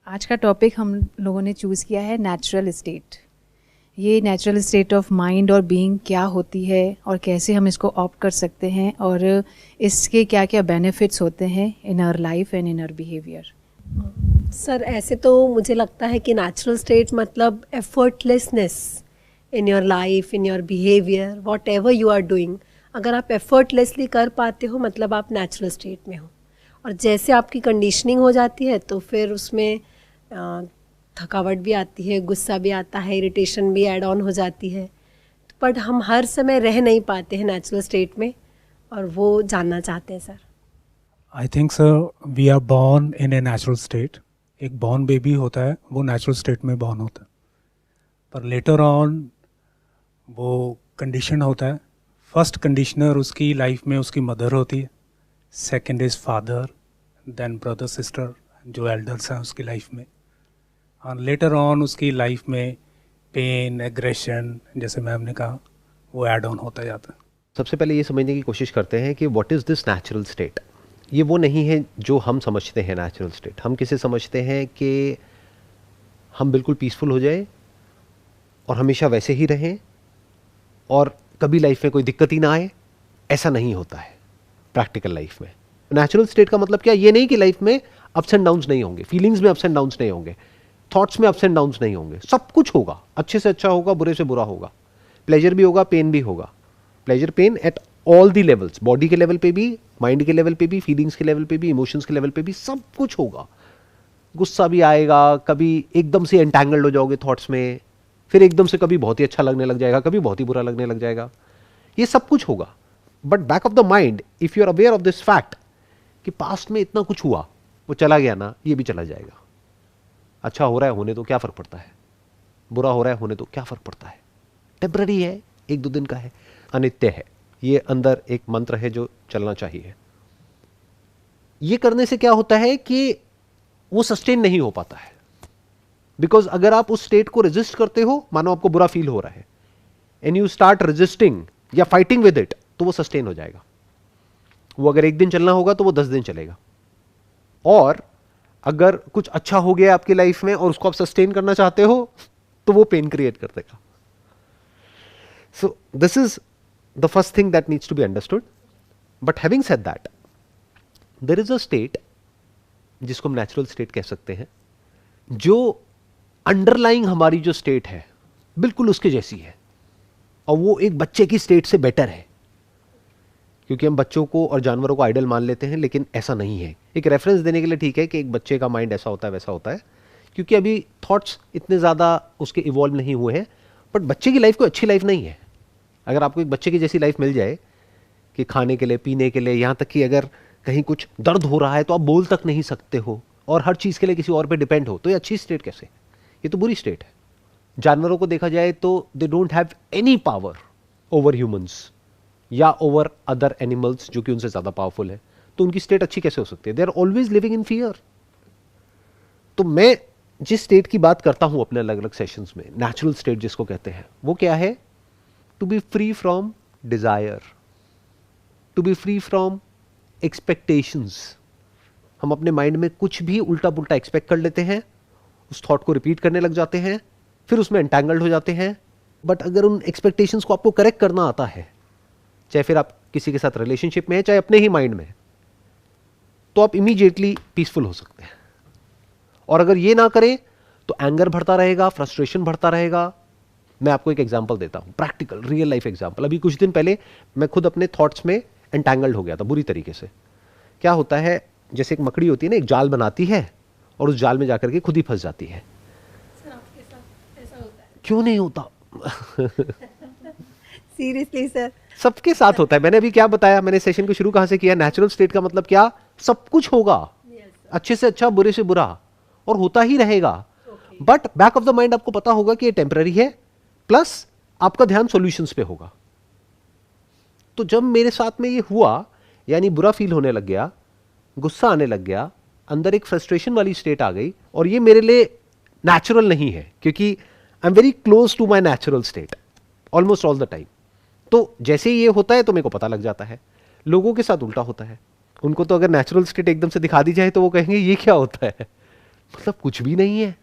आज का टॉपिक हम लोगों ने चूज़ किया है नेचुरल स्टेट। ये नेचुरल स्टेट ऑफ माइंड और बीइंग क्या होती है और कैसे हम इसको ऑप्ट कर सकते हैं और इसके क्या क्या बेनिफिट्स होते हैं in our life and in our behaviour. Sir ऐसे तो मुझे लगता है कि नेचुरल स्टेट मतलब effortlessness in your life, in your behaviour, whatever you are doing. अगर आप एफर्टलेसली कर पाते हो मतलब आप नेचुरल स्टेट में हो। और जैसे आपकी कंडीशनिंग हो जाती है तो फिर उसमें थकावट भी आती है, गुस्सा भी आता है, इरिटेशन भी ऐड ऑन हो जाती है। बट हम हर समय रह नहीं पाते हैं नेचुरल स्टेट में, और वो जानना चाहते हैं sir. I think sir we are born in a natural state. एक बॉर्न बेबी होता है वो नेचुरल स्टेट में बॉर्न होता है, पर लेटर ऑन वो कंडीशन होता है। फर्स्ट कंडीशनर उसकी लाइफ में उसकी मदर होती है, second is father, then brother sister जो एल्डर्स हैं उसकी लाइफ में, और लेटर ऑन उसकी लाइफ में पेन, एग्रेशन, जैसे मैम ने कहा, वो ऐड ऑन होता जाता है। सबसे पहले ये समझने की कोशिश करते हैं कि what is this natural state. ये वो नहीं है जो हम समझते हैं नेचुरल स्टेट। हम किसे समझते हैं कि हम बिल्कुल पीसफुल हो जाए और हमेशा वैसे ही रहें और कभी लाइफ में कोई दिक्कत ही ना आए। ऐसा नहीं होता है प्रैक्टिकल लाइफ में। नेचुरल स्टेट का मतलब क्या, ये नहीं कि लाइफ में अप्स एंड डाउन्स नहीं होंगे, फीलिंग्स में अप्स एंड डाउन्स नहीं होंगे, थॉट्स में अप्स एंड डाउन्स नहीं होंगे। सब कुछ होगा, अच्छे से अच्छा होगा, बुरे से बुरा होगा, प्लेजर भी होगा, पेन भी होगा। Pleasure pen at all the levels, body के लेवल पे भी, माइंड के लेवल पे भी, फीलिंग्स के लेवल पे भी, इमोशंस के लेवल पे भी, सब कुछ होगा। गुस्सा भी आएगा, कभी एकदम से एंटैंगल्ड हो जाओगे थॉट्स में, फिर एकदम से कभी बहुत ही अच्छा लगने लग जाएगा, कभी बहुत ही बुरा लगने लग जाएगा। ये सब कुछ होगा। But back of the mind if you are aware of this fact कि पास्ट में इतना कुछ हुआ, वो चला गया ना, ये भी चला जाएगा। अच्छा हो रहा है होने तो क्या फर्क पड़ता है, बुरा हो रहा है होने तो क्या फर्क पड़ता है, टेम्पररी है, एक दो दिन का है, अनित्य है। ये अंदर एक मंत्र है जो चलना चाहिए। ये करने से क्या होता है कि वो सस्टेन नहीं हो पाता है। बिकॉज अगर आप उस स्टेट को रेजिस्ट करते हो, मानो आपको बुरा फील हो रहा है, एंड यू स्टार्ट रेजिस्टिंग या फाइटिंग विद इट, तो वो सस्टेन हो जाएगा। वो अगर एक दिन चलना होगा तो वो 10 दिन चलेगा। और अगर कुछ अच्छा हो गया आपकी लाइफ में और उसको आप सस्टेन करना चाहते हो तो वो पेन क्रिएट कर देगा। So this is the first thing that needs to be understood. But having said that, there is a state जिसको हम नेचुरल स्टेट कह सकते हैं, जो अंडरलाइंग हमारी जो स्टेट है बिल्कुल उसके जैसी है, और वो एक बच्चे की स्टेट से बेटर है। क्योंकि हम बच्चों को और जानवरों को आइडल मान लेते हैं, लेकिन ऐसा नहीं है। एक रेफरेंस देने के लिए ठीक है कि एक बच्चे का माइंड ऐसा होता है वैसा होता है, क्योंकि अभी थॉट्स इतने ज़्यादा उसके इवॉल्व नहीं हुए हैं। बट बच्चे की लाइफ कोई अच्छी लाइफ नहीं है। अगर आपको एक बच्चे की जैसी लाइफ मिल जाए कि खाने के लिए, पीने के लिए, यहाँ तक कि अगर कहीं कुछ दर्द हो रहा है तो आप बोल तक नहीं सकते हो और हर चीज़ के लिए किसी और पे डिपेंड हो, तो ये अच्छी स्टेट कैसे? ये तो बुरी स्टेट है। जानवरों को देखा जाए तो they don't have any power over humans या ओवर अदर एनिमल्स जो कि उनसे ज़्यादा पावरफुल है, तो उनकी स्टेट अच्छी कैसे हो सकती है? They are always living in fear. तो मैं जिस स्टेट की बात करता हूं अपने अलग अलग सेशंस में, नेचुरल स्टेट जिसको कहते हैं, वो क्या है? To be free from desire, to be free from expectations. हम अपने माइंड में कुछ भी उल्टा पुल्टा एक्सपेक्ट कर लेते हैं, उस थॉट को रिपीट करने लग जाते हैं, फिर उसमें एंटैंगल्ड हो जाते हैं। बट अगर उन एक्सपेक्टेशंस को आपको करेक्ट करना आता है, चाहे फिर आप किसी के साथ रिलेशनशिप में है, चाहे अपने ही माइंड में, तो आप इमीडिएटली पीसफुल हो सकते हैं। और अगर ये ना करें तो एंगर बढ़ता रहेगा, फ्रस्ट्रेशन बढ़ता रहेगा। मैं आपको एक एग्जांपल देता हूं, प्रैक्टिकल रियल लाइफ एग्जांपल। अभी कुछ दिन पहले मैं खुद अपने थॉट्स में एंटैंगल्ड हो गया था बुरी तरीके से। क्या होता है, जैसे एक मकड़ी होती है ना, एक जाल बनाती है और उस जाल में जाकर के खुद ही फंस जाती है। सर आपके साथ ऐसा होता है? क्यों नहीं होता? सीरियसली सर, सबके साथ होता है। मैंने अभी क्या बताया, मैंने सेशन को शुरू कहां से किया? नेचुरल स्टेट का मतलब क्या? सब कुछ होगा, अच्छे से अच्छा, बुरे से बुरा, और होता ही रहेगा। But back of the mind आपको पता होगा कि ये टेम्पररी है, प्लस आपका ध्यान सॉल्यूशंस पे होगा। तो जब मेरे साथ में ये हुआ, यानी बुरा फील होने लग गया, गुस्सा आने लग गया, अंदर एक फ्रस्ट्रेशन वाली स्टेट आ गई, और ये मेरे लिए नेचुरल नहीं है, क्योंकि I am very close to my natural state almost all the time. तो जैसे ही ये होता है तो मेरे को पता लग जाता है। लोगों के साथ उल्टा होता है। उनको तो अगर नेचुरल स्टेट एकदम से दिखा दी जाए तो वो कहेंगे ये क्या होता है, मतलब कुछ भी नहीं है।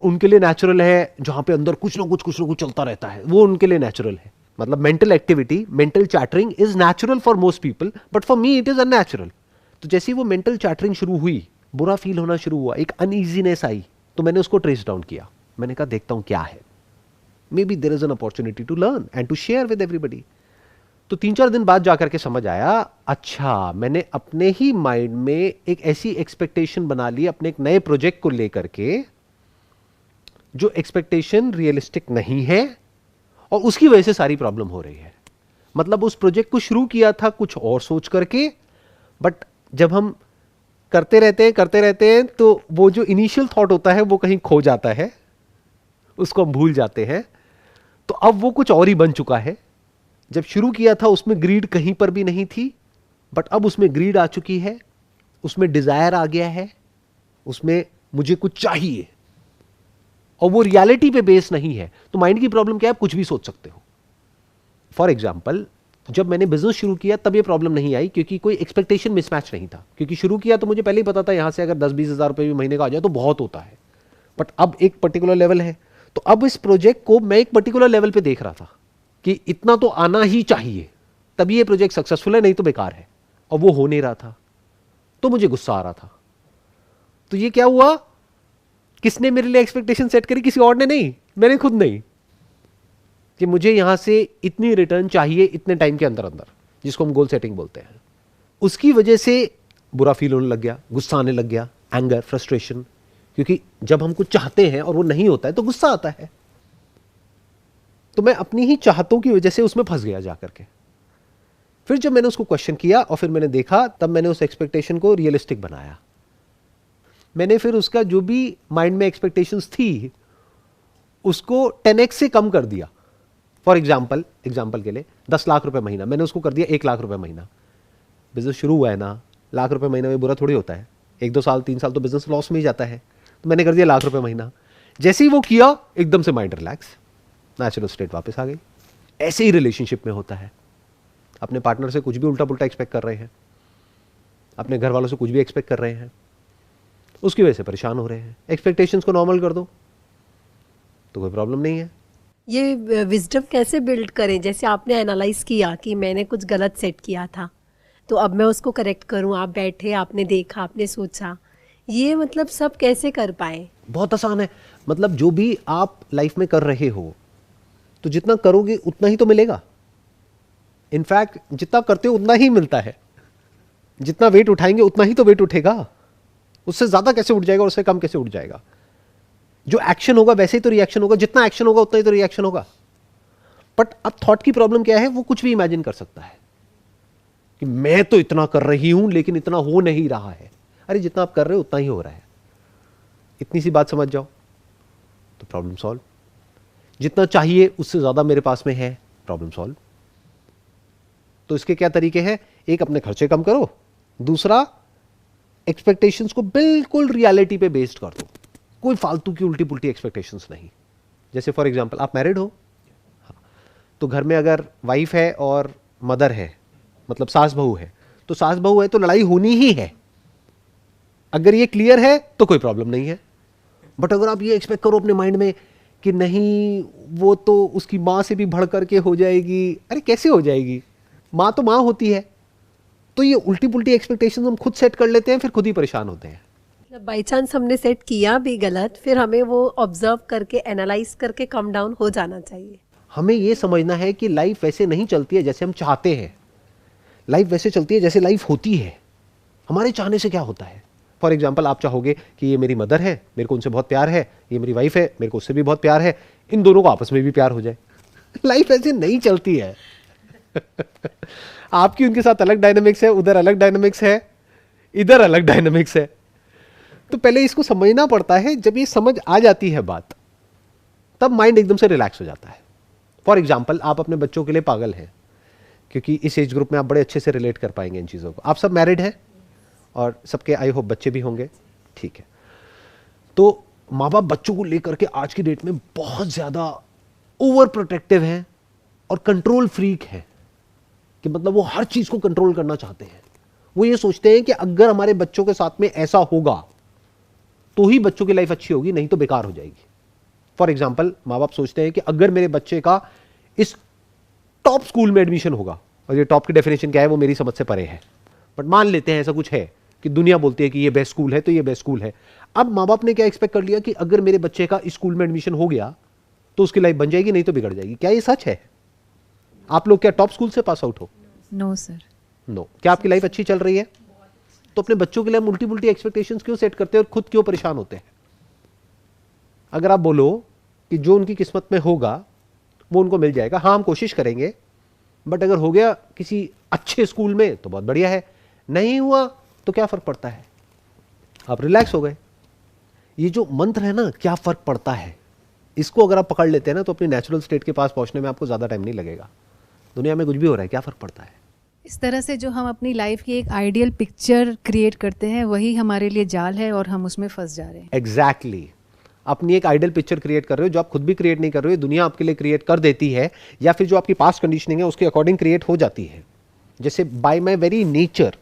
उनके लिए नेचुरल है जहां पे अंदर कुछ ना कुछ चलता रहता है, वो उनके लिए नेचुरल है। मतलब mental activity, mental chattering is natural for most people, but for me it is unnatural. तो जैसे ही वो मेंटल चैटरिंग शुरू हुई, बुरा फील होना शुरू हुआ, एक अनईजीनेस आई, तो मैंने उसको ट्रेस डाउन किया। मैंने कहा देखता हूं क्या है, maybe there is an opportunity to learn and to share with everybody. तो 3-4 दिन बाद जाकर के समझ आया, अच्छा मैंने अपने ही माइंड में एक ऐसी एक्सपेक्टेशन बना ली अपने एक नए प्रोजेक्ट को लेकर के, जो एक्सपेक्टेशन रियलिस्टिक नहीं है, और उसकी वजह से सारी प्रॉब्लम हो रही है। मतलब उस प्रोजेक्ट को शुरू किया था कुछ और सोच करके, बट जब हम करते रहते हैं तो वो जो इनिशियल थॉट होता है वो कहीं खो जाता है, उसको हम भूल जाते हैं। तो अब वो कुछ और ही बन चुका है। जब शुरू किया था उसमें ग्रीड कहीं पर भी नहीं थी, बट अब उसमें ग्रीड आ चुकी है, उसमें डिजायर आ गया है, उसमें मुझे कुछ चाहिए, और वो रियलिटी पे बेस नहीं है। तो माइंड की प्रॉब्लम क्या है, आप कुछ भी सोच सकते हो। फॉर एग्जाम्पल, जब मैंने बिजनेस शुरू किया तब ये प्रॉब्लम नहीं आई, क्योंकि कोई एक्सपेक्टेशन मिसमैच नहीं था। क्योंकि शुरू किया तो मुझे पहले ही पता था यहां से अगर 10-20 हज़ार रुपए भी महीने का आ जाए तो बहुत होता है, बट अब एक पर्टिकुलर लेवल है। तो अब इस प्रोजेक्ट को मैं एक पर्टिकुलर लेवल पे देख रहा था कि इतना तो आना ही चाहिए, तभी ये प्रोजेक्ट सक्सेसफुल है, नहीं तो बेकार है। और वो हो नहीं रहा था, तो मुझे गुस्सा आ रहा था। तो ये क्या हुआ, किसने मेरे लिए एक्सपेक्टेशन सेट करी? किसी और ने नहीं, मैंने खुद नहीं, कि मुझे यहां से इतनी रिटर्न चाहिए इतने टाइम के अंदर अंदर, जिसको हम गोल सेटिंग बोलते हैं। उसकी वजह से बुरा फील होने लग गया, गुस्सा आने लग गया, एंगर, फ्रस्ट्रेशन। क्योंकि जब हम कुछ चाहते हैं और वो नहीं होता है तो गुस्सा आता है। तो मैं अपनी ही चाहतों की वजह से उसमें फंस गया जाकर के। फिर जब मैंने उसको क्वेश्चन किया और फिर मैंने देखा, तब मैंने उस एक्सपेक्टेशन को रियलिस्टिक बनाया। मैंने फिर उसका जो भी माइंड में एक्सपेक्टेशंस थी उसको 10x से कम कर दिया। फॉर एग्जाम्पल के लिए 10 लाख रुपए महीना, मैंने उसको कर दिया 1 लाख रुपए महीना। बिजनेस शुरू हुआ है ना, लाख रुपए महीना में बुरा थोड़ी होता है। 1-2 साल 3 साल तो बिजनेस लॉस में ही जाता है। तो मैंने कर दिया लाख रुपए महीना। जैसे ही वो किया, एकदम से माइंड रिलैक्स, नेचुरल स्टेट वापस आ गई। ऐसे ही रिलेशनशिप में होता है। अपने पार्टनर से कुछ भी उल्टा पुल्टा एक्सपेक्ट कर रहे हैं, अपने घर वालों से कुछ भी एक्सपेक्ट कर रहे हैं, उसकी वजह से परेशान हो रहे हैं। एक्सपेक्टेशंस को नॉर्मल कर दो तो कोई प्रॉब्लम नहीं है। ये विजडम कैसे बिल्ड करें? जैसे आपने एनालाइज किया कि मैंने कुछ गलत सेट किया था, तो अब मैं उसको करेक्ट करूं। आप बैठे, आपने देखा, आपने सोचा, ये मतलब सब कैसे कर पाए? बहुत आसान है। मतलब जो भी आप लाइफ में कर रहे हो, तो जितना करोगे उतना ही तो मिलेगा। इनफैक्ट जितना करते हो उतना ही मिलता है। जितना वेट उठाएंगे उतना ही तो वेट उठेगा। उससे ज्यादा कैसे उठ जाएगा और उससे कम कैसे उठ जाएगा? जो एक्शन होगा वैसे ही तो रिएक्शन होगा। जितना एक्शन होगा उतना ही तो रिएक्शन होगा। बट अब थॉट की प्रॉब्लम क्या है, वो कुछ भी इमेजिन कर सकता है कि मैं तो इतना कर रही हूं लेकिन इतना हो नहीं रहा है। अरे जितना आप कर रहे हो उतना ही हो रहा है। इतनी सी बात समझ जाओ तो प्रॉब्लम सॉल्व। जितना चाहिए उससे ज्यादा मेरे पास में है, प्रॉब्लम सॉल्व। तो इसके क्या तरीके हैं? एक, अपने खर्चे कम करो। दूसरा, एक्सपेक्टेशंस को बिल्कुल रियलिटी पे बेस्ड कर दो। कोई फालतू की उल्टी पुल्टी एक्सपेक्टेशंस नहीं। जैसे फॉर एग्जांपल आप मैरिड हो, तो घर में अगर वाइफ है और मदर है, मतलब सास बहू है, तो सास बहू है तो लड़ाई होनी ही है। अगर ये क्लियर है तो कोई प्रॉब्लम नहीं है। बट अगर आप ये एक्सपेक्ट करो अपने माइंड में कि नहीं वो तो उसकी माँ से भी बढ़ करके हो जाएगी, अरे कैसे हो जाएगी? माँ तो माँ होती है। तो ये उल्टी पुल्टी एक्सपेक्टेशंस हम खुद सेट कर लेते हैं, फिर खुद ही परेशान होते हैं। बाई चांस हमने सेट किया भी गलत, फिर हमें वो ऑब्जर्व करके, एनालाइज करके कम डाउन हो जाना चाहिए। हमें ये समझना है कि लाइफ वैसे नहीं चलती है जैसे हम चाहते हैं। लाइफ वैसे चलती है जैसे लाइफ होती है। हमारे चाहने से क्या होता है? फॉर एग्जाम्पल, आप चाहोगे कि ये मेरी मदर है, मेरे को उनसे बहुत प्यार है, ये मेरी वाइफ है, मेरे को उससे भी बहुत प्यार है, इन दोनों को आपस में भी प्यार हो जाए। लाइफ ऐसे नहीं चलती है। आपकी उनके साथ अलग डायनामिक्स है, उधर अलग डायनामिक्स है, इधर अलग डायनामिक्स है। तो पहले इसको समझना पड़ता है। जब ये समझ आ जाती है बात, तब माइंड एकदम से रिलैक्स हो जाता है। फॉर एग्जाम्पल, आप अपने बच्चों के लिए पागल हैं, क्योंकि इस एज ग्रुप में आप बड़े अच्छे से रिलेट कर पाएंगे इन चीज़ों को। आप सब मैरिड हैं और सबके आई होप बच्चे भी होंगे, ठीक है। तो माँ बाप बच्चों को लेकर के आज की डेट में बहुत ज़्यादा ओवर प्रोटेक्टिव हैं और कंट्रोल फ्रीक है, कि मतलब वो हर चीज़ को कंट्रोल करना चाहते हैं। वो ये सोचते हैं कि अगर हमारे बच्चों के साथ में ऐसा होगा तो ही बच्चों की लाइफ अच्छी होगी, नहीं तो बेकार हो जाएगी। फॉर एग्जाम्पल, माँ बाप सोचते हैं कि अगर मेरे बच्चे का इस टॉप स्कूल में एडमिशन होगा, और ये टॉप की डेफिनेशन क्या है वो मेरी समझ से परे है, बट मान लेते हैं ऐसा कुछ है कि दुनिया बोलती है कि ये बेस्ट स्कूल है, तो ये बेस्ट स्कूल है। अब माँ बाप ने क्या एक्सपेक्ट कर लिया कि अगर मेरे बच्चे का इस स्कूल में एडमिशन हो गया तो उसकी लाइफ बन जाएगी, नहीं तो बिगड़ जाएगी। क्या ये सच है? आप लोग क्या टॉप स्कूल से पास आउट हो? No sir. नो। क्या आपकी लाइफ अच्छी चल रही है? तो अपने बच्चों के लिए मुल्टी एक्सपेक्टेशंस क्यों सेट करते हैं और खुद क्यों परेशान होते हैं? अगर आप बोलो कि जो उनकी किस्मत में होगा वो उनको मिल जाएगा, हाँ हम कोशिश करेंगे, बट अगर हो गया किसी अच्छे स्कूल में तो बहुत बढ़िया है, नहीं हुआ तो क्या फर्क पड़ता है, आप रिलैक्स हो गए। ये जो मंत्र है ना, क्या फर्क पड़ता है, इसको अगर आप पकड़ लेते हैं ना तो अपनी नेचुरल स्टेट के पास पहुंचने में आपको ज्यादा टाइम नहीं लगेगा। दुनिया में कुछ भी हो रहा है, क्या फर्क पड़ता है। इस तरह से जो हम अपनी लाइफ की एक आइडियल पिक्चर क्रिएट करते हैं वही हमारे लिए जाल है और हम उसमें फंस जा रहे हैं। एग्जैक्टली। अपनी एक आइडियल पिक्चर क्रिएट कर रहे हो जो आप खुद भी क्रिएट नहीं कर रहे हो, दुनिया आपके लिए क्रिएट कर देती है, या फिर जो आपकी पास्ट कंडीशनिंग है उसके अकॉर्डिंग क्रिएट हो जाती है। जैसे bye my very nature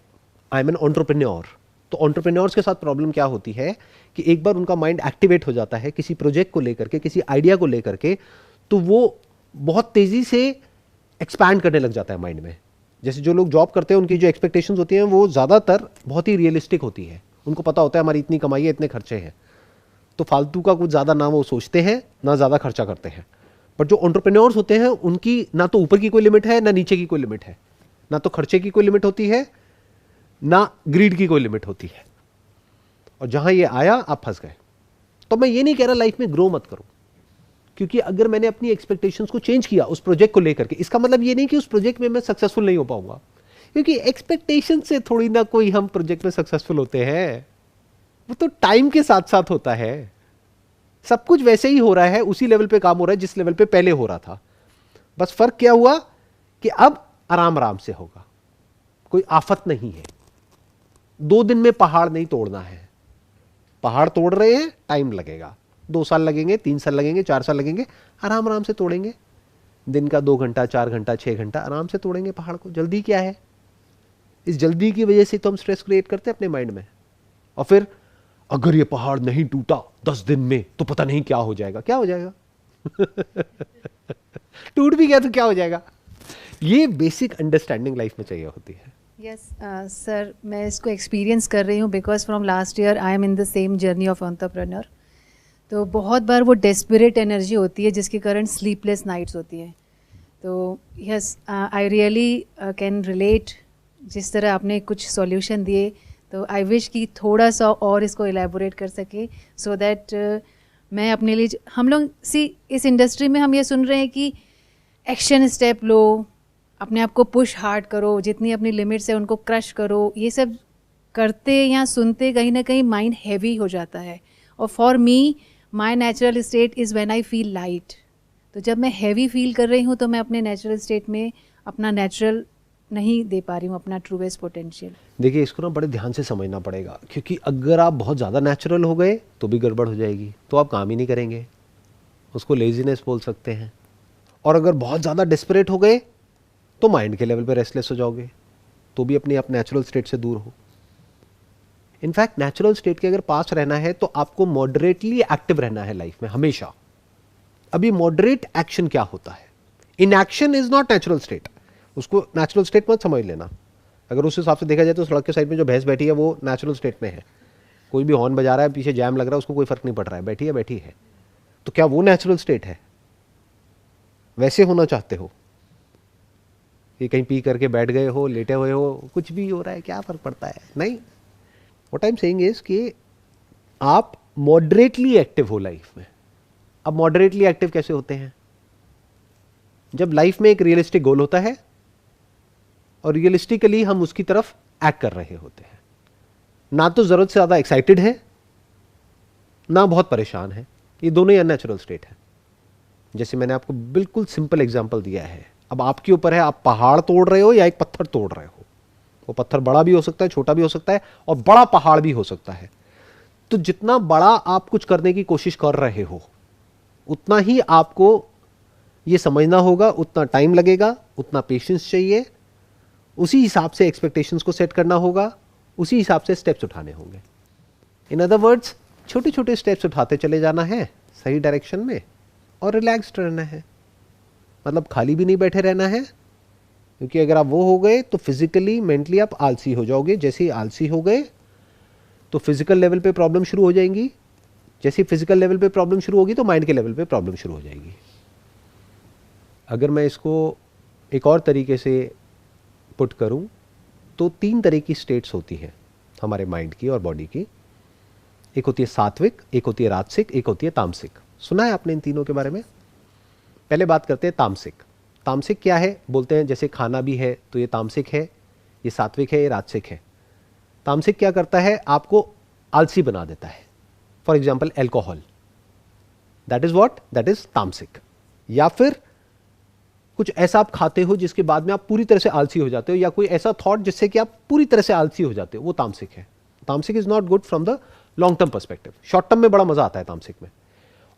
I am an entrepreneur. तो एंटरप्रेन्योर्स के साथ प्रॉब्लम क्या होती है कि एक बार उनका माइंड एक्टिवेट हो जाता है किसी प्रोजेक्ट को लेकर के, किसी आइडिया को लेकर के, तो वो बहुत तेजी से एक्सपैंड करने लग जाता है माइंड में। जैसे जो लोग जॉब करते हैं उनकी जो एक्सपेक्टेशंस होती हैं वो ज़्यादातर बहुत ही रियलिस्टिक होती है। उनको पता होता है हमारी इतनी कमाई है, इतने खर्चे हैं, तो फालतू का कुछ ज़्यादा ना वो सोचते हैं ना ज़्यादा खर्चा करते हैं। बट जो एंटरप्रेन्योर्स होते हैं उनकी ना तो ऊपर की कोई लिमिट है ना नीचे की कोई लिमिट है, ना तो खर्चे की कोई लिमिट होती है ना ग्रीड की कोई लिमिट होती है। और जहां ये आया आप फंस गए। तो मैं ये नहीं कह रहा लाइफ में ग्रो मत करो, क्योंकि अगर मैंने अपनी एक्सपेक्टेशंस को चेंज किया उस प्रोजेक्ट को लेकर के, इसका मतलब ये नहीं कि उस प्रोजेक्ट में मैं सक्सेसफुल नहीं हो पाऊंगा, क्योंकि एक्सपेक्टेशन से थोड़ी ना कोई हम प्रोजेक्ट में सक्सेसफुल होते हैं। वो तो टाइम के साथ साथ होता है। सब कुछ वैसे ही हो रहा है, उसी लेवल पे काम हो रहा है जिस लेवल पे पहले हो रहा था। बस फर्क क्या हुआ कि अब आराम आराम से होगा, कोई आफत नहीं है। 2 दिन में पहाड़ नहीं तोड़ना है। पहाड़ तोड़ रहे हैं, टाइम लगेगा, 2 साल लगेंगे, 3 साल लगेंगे, 4 साल लगेंगे, आराम आराम से तोड़ेंगे। दिन का 2 घंटा, 4 घंटा, 6 घंटा आराम से तोड़ेंगे पहाड़ को। जल्दी क्या है? इस जल्दी की वजह से तो हम स्ट्रेस क्रिएट करते हैं अपने माइंड में। और फिर अगर ये पहाड़ नहीं टूटा 10 दिन में तो पता नहीं क्या हो जाएगा। क्या हो जाएगा? टूट भी गया तो क्या हो जाएगा? ये बेसिक अंडरस्टैंडिंग लाइफ में चाहिए होती है। यस सर, मैं इसको एक्सपीरियंस कर रही हूँ because from last year I am in the same journey of entrepreneur. तो बहुत बार वो डेस्परेट एनर्जी होती है जिसके कारण स्लीपलेस नाइट्स होती हैं। तो yes, I really can relate. जिस तरह आपने कुछ सॉल्यूशन दिए, तो आई विश कि थोड़ा सा और इसको एलैबोरेट कर सके, सो दैट मैं अपने लिए, हम लोग इस इंडस्ट्री में हम ये सुन रहे हैं कि एक्शन स्टेप लो, अपने आप को पुश हार्ड करो, जितनी अपनी लिमिट्स है उनको क्रश करो। ये सब करते या सुनते कहीं ना कहीं माइंड हैवी हो जाता है। और for me my natural state is when I feel light. तो जब मैं हैवी फील कर रही हूँ तो मैं अपने नेचुरल स्टेट में अपना नेचुरल नहीं दे पा रही हूँ, अपना ट्रूएस्ट पोटेंशियल। देखिए, इसको ना बड़े ध्यान से समझना पड़ेगा, क्योंकि अगर आप बहुत ज़्यादा नेचुरल हो गए तो भी गड़बड़ हो जाएगी, तो आप काम ही नहीं करेंगे। उसको लेजीनेस बोल सकते हैं। और अगर बहुत ज़्यादा डेस्परेट हो गए तो माइंड के लेवल पे रेस्टलेस हो जाओगे, तो भी अपनी आप नेचुरल स्टेट से दूर हो। इनफैक्ट नेचुरल स्टेट के अगर पास रहना है तो आपको मॉडरेटली एक्टिव रहना है लाइफ में हमेशा। अभी मॉडरेट एक्शन क्या होता है? Inaction is not natural state. उसको नेचुरल स्टेट मत समझ लेना। अगर उस हिसाब से देखा जाए तो सड़क के साइड में जो भैंस बैठी है वो नेचुरल स्टेट में है। कोई भी हॉर्न बजा रहा है, पीछे जैम लग रहा है, उसको कोई फर्क नहीं पड़ रहा है, बैठी है बैठी है। तो क्या वो नेचुरल स्टेट है? वैसे होना चाहते हो कि कहीं पी करके बैठ गए हो, लेटे हुए हो, कुछ भी हो रहा है, क्या फर्क पड़ता है? नहीं। What I am saying is कि आप मॉडरेटली एक्टिव हो लाइफ में। अब मॉडरेटली एक्टिव कैसे होते हैं? जब लाइफ में एक रियलिस्टिक गोल होता है और रियलिस्टिकली हम उसकी तरफ एक्ट कर रहे होते हैं। ना तो जरूरत से ज्यादा एक्साइटेड है ना बहुत परेशान है। ये दोनों ही अननेचुरल स्टेट है। जैसे मैंने आपको बिल्कुल सिंपल एग्जांपल दिया है। अब आपके ऊपर है, आप पहाड़ तोड़ रहे हो या एक पत्थर तोड़ रहे हो। वो पत्थर बड़ा भी हो सकता है, छोटा भी हो सकता है, और बड़ा पहाड़ भी हो सकता है। तो जितना बड़ा आप कुछ करने की कोशिश कर रहे हो उतना ही आपको ये समझना होगा, उतना टाइम लगेगा, उतना पेशेंस चाहिए, उसी हिसाब से एक्सपेक्टेशंस को सेट करना होगा, उसी हिसाब से स्टेप्स उठाने होंगे। इन अदर वर्ड्स, छोटे छोटे स्टेप्स उठाते चले जाना है सही डायरेक्शन में, और रिलैक्स्ड रहना है, मतलब खाली भी नहीं बैठे रहना है, क्योंकि अगर आप वो हो गए तो फिजिकली मेंटली आप आलसी हो जाओगे। जैसे ही आलसी हो गए तो फिजिकल लेवल पे प्रॉब्लम शुरू हो जाएंगी, जैसे फिजिकल लेवल पे प्रॉब्लम शुरू होगी तो माइंड के लेवल पे प्रॉब्लम शुरू हो जाएगी। अगर मैं इसको एक और तरीके से पुट करूं तो 3 तरह की स्टेट्स होती हैं हमारे माइंड की और बॉडी की। एक होती है सात्विक, एक होती है राजसिक, एक होती है तामसिक। सुना है आपने इन तीनों के बारे में? पहले बात करते हैं तामसिक। तामसिक क्या है? बोलते हैं जैसे खाना भी है तो ये तामसिक है, ये सात्विक है, ये राजसिक है। तामसिक क्या करता है? आपको आलसी बना देता है। For example alcohol, that is what, that is तामसिक। या फिर कुछ ऐसा आप खाते हो जिसके बाद में आप पूरी तरह से आलसी हो जाते हो, या कोई ऐसा थॉट जिससे कि आप पूरी तरह से आलसी हो जाते हो, वो तामसिक है। तामसिक is not good from the long term perspective. Short term में बड़ा मजा आता है तामसिक में।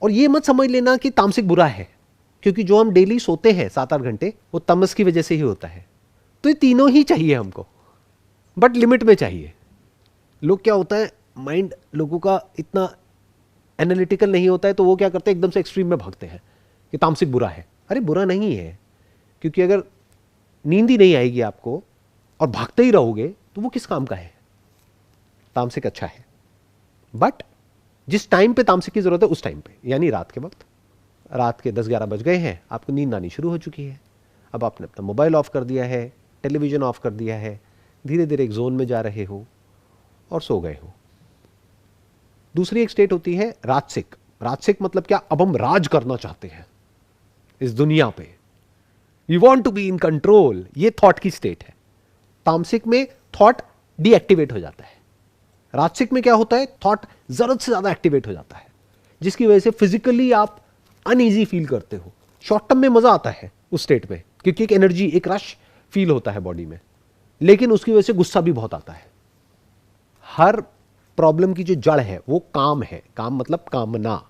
और ये मत समझ लेना कि तामसिक बुरा है, क्योंकि जो हम डेली सोते हैं 7-8 घंटे वो तमस की वजह से ही होता है। तो ये तीनों ही चाहिए हमको, बट लिमिट में चाहिए। लोग क्या होता है, माइंड लोगों का इतना एनालिटिकल नहीं होता है, तो वो क्या करते हैं, एकदम से एक्सट्रीम में भागते हैं कि तामसिक बुरा है। अरे बुरा नहीं है, क्योंकि अगर नींद ही नहीं आएगी आपको और भागते ही रहोगे तो वो किस काम का है। तामसिक अच्छा है, बट जिस टाइम पे तामसिक की जरूरत है उस टाइम पे, यानी रात के वक्त। रात के 10-11 बज गए हैं, आपको नींद आनी शुरू हो चुकी है। अब आपने अपना मोबाइल ऑफ कर दिया है, टेलीविजन ऑफ कर दिया है, धीरे धीरे एक जोन में जा रहे हो और सो गए हो। दूसरी एक स्टेट होती है राजसिक। राजसिक मतलब क्या? अब हम राज करना चाहते हैं इस दुनिया पे, we want to be in control. ये थॉट की स्टेट है। तामसिक में थॉट डीएक्टिवेट हो जाता है। राजसिक में क्या होता है? थॉट जरूरत से ज्यादा एक्टिवेट हो जाता है, जिसकी वजह से फिजिकली आप अनईजी फील करते हो। शॉर्ट टर्म में मजा आता है उस स्टेट में, क्योंकि एक एनर्जी, एक रश फील होता है बॉडी में, लेकिन उसकी वजह से गुस्सा भी बहुत आता है। हर प्रॉब्लम की जो जड़ है वो काम है। काम मतलब कामना।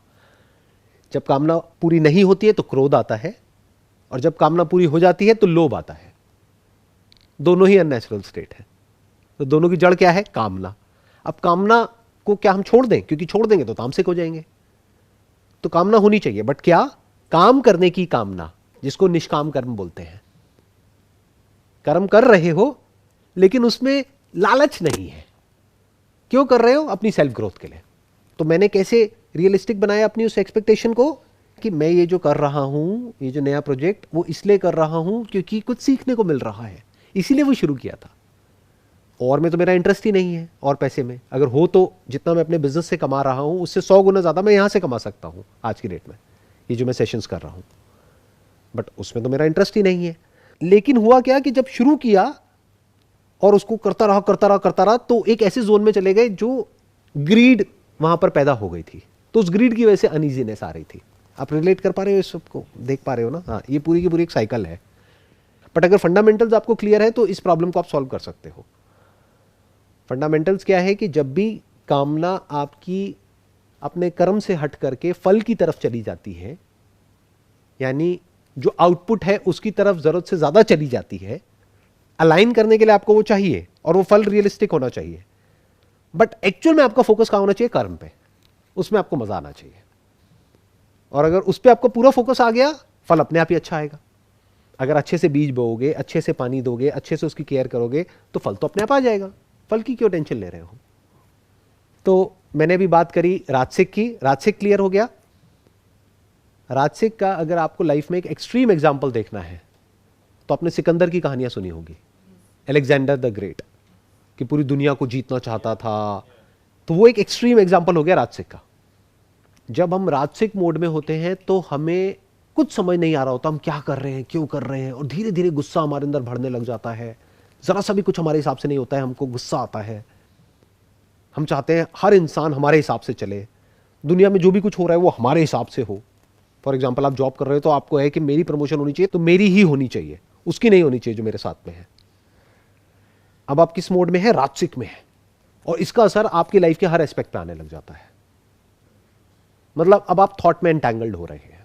जब कामना पूरी नहीं होती है तो क्रोध आता है, और जब कामना पूरी हो जाती है तो लोभ आता है। दोनों ही अननेचुरल स्टेट है। तो दोनों की जड़ क्या है? कामना। अब कामना को क्या हम छोड़ दें? क्योंकि छोड़ देंगे तो तामसिक हो जाएंगे। तो कामना होनी चाहिए, बट क्या? काम करने की कामना, जिसको निष्काम कर्म बोलते हैं। कर्म कर रहे हो लेकिन उसमें लालच नहीं है। क्यों कर रहे हो? अपनी सेल्फ ग्रोथ के लिए। तो मैंने कैसे रियलिस्टिक बनाया अपनी उस एक्सपेक्टेशन को कि मैं ये जो कर रहा हूं, ये जो नया प्रोजेक्ट, वो इसलिए कर रहा हूं क्योंकि कुछ सीखने को मिल रहा है, इसीलिए वो शुरू किया था। और में तो मेरा इंटरेस्ट ही नहीं है और पैसे में। अगर हो तो जितना मैं अपने बिजनेस से कमा रहा हूं उससे 100 गुना ज्यादा मैं यहां से कमा सकता हूं आज की डेट में, ये जो मैं सेशंस कर रहा हूं। बट उसमें तो मेरा इंटरेस्ट ही नहीं है। लेकिन हुआ क्या कि जब शुरू किया और उसको करता रहा तो एक ऐसे जोन में चले गए जो ग्रीड वहां पर पैदा हो गई थी। तो उस ग्रीड की वजह से अनईजीनेस आ रही थी। आप रिलेट कर पा रहे हो इस सबको? देख पा रहे हो ना? हाँ, ये पूरी की पूरी एक साइकिल है। बट अगर फंडामेंटल्स आपको क्लियर है तो इस प्रॉब्लम को आप सॉल्व कर सकते हो। फंडामेंटल्स क्या है कि जब भी कामना आपकी अपने कर्म से हट करके फल की तरफ चली जाती है, यानी जो आउटपुट है उसकी तरफ जरूरत से ज्यादा चली जाती है, अलाइन करने के लिए आपको वो चाहिए और वो फल रियलिस्टिक होना चाहिए। बट एक्चुअल में आपका फोकस कहां होना चाहिए? कर्म पे। उसमें आपको मजा आना चाहिए। और अगर उस पर आपको पूरा फोकस आ गया, फल अपने आप ही अच्छा आएगा। अगर अच्छे से बीज बोओगे, अच्छे से पानी दोगे, अच्छे से उसकी केयर करोगे तो फल तो अपने आप आ जाएगा। फल की क्यों टेंशन ले रहे हो? तो मैंने अभी बात करी राजसिक की। राजसिक क्लियर हो गया। राजसिक का अगर आपको लाइफ में एक एक्सट्रीम एग्जाम्पल देखना है तो आपने सिकंदर की कहानियां सुनी होगी, अलेक्जेंडर द ग्रेट, कि पूरी दुनिया को जीतना चाहता था। तो वो एक एक्सट्रीम एग्जाम्पल हो गया राजसिक का। जब हम राजसिक मोड में होते हैं तो हमें कुछ समझ नहीं आ रहा होता हम क्या कर रहे हैं, क्यों कर रहे हैं, और धीरे धीरे गुस्सा हमारे अंदर बढ़ने लग जाता है। जरा सा भी कुछ हमारे हिसाब से नहीं होता है, हमको गुस्सा आता है। हम चाहते हैं हर इंसान हमारे हिसाब से चले, दुनिया में जो भी कुछ हो रहा है वो हमारे हिसाब से हो। फॉर एग्जाम्पल, आप जॉब कर रहे हो तो आपको है कि मेरी प्रमोशन होनी चाहिए तो मेरी ही होनी चाहिए, उसकी नहीं होनी चाहिए जो मेरे साथ में है। अब आप किस मोड में है? राजसिक में है। और इसका असर आपकी लाइफ के हर एस्पेक्ट पे आने लग जाता है। मतलब अब आप थॉट में एंटैंगल्ड हो रहे हैं।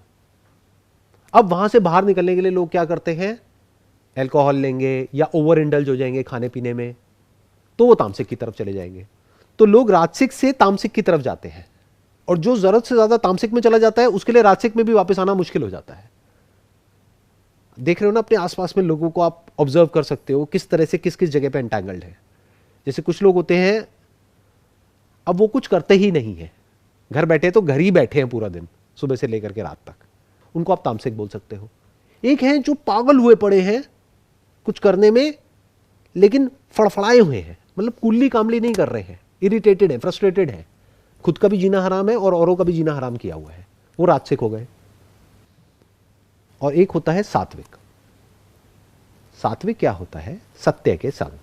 अब वहां से बाहर निकलने के लिए लोग क्या करते हैं? अल्कोहल लेंगे या ओवर इंडल्ज हो जाएंगे खाने पीने में, तो वो तामसिक की तरफ चले जाएंगे। तो लोग राजसिक से तामसिक की तरफ जाते हैं। और जो जरूरत से ज्यादा तामसिक में चला जाता है उसके लिए राजसिक में भी वापस आना मुश्किल हो जाता है। देख रहे हो ना अपने आसपास में लोगों को, आप ऑब्जर्व कर सकते हो किस तरह से किस किस जगह पे एंटैंगल्ड है। जैसे कुछ लोग होते हैं, अब वो कुछ करते ही नहीं है, घर बैठे तो घर ही बैठे हैं पूरा दिन, सुबह से लेकर के रात तक, उनको आप तामसिक बोल सकते हो। एक हैं जो पागल हुए पड़े हैं कुछ करने में, लेकिन फड़फड़ाए हुए हैं, मतलब कुल्ली कामली नहीं कर रहे हैं, इरिटेटेड है, फ्रस्ट्रेटेड है, खुद का भी जीना हराम है और औरों का भी जीना हराम किया हुआ है, वो राजसिक हो गए। और एक होता है सात्विक। सात्विक क्या होता है? सत्य के संग।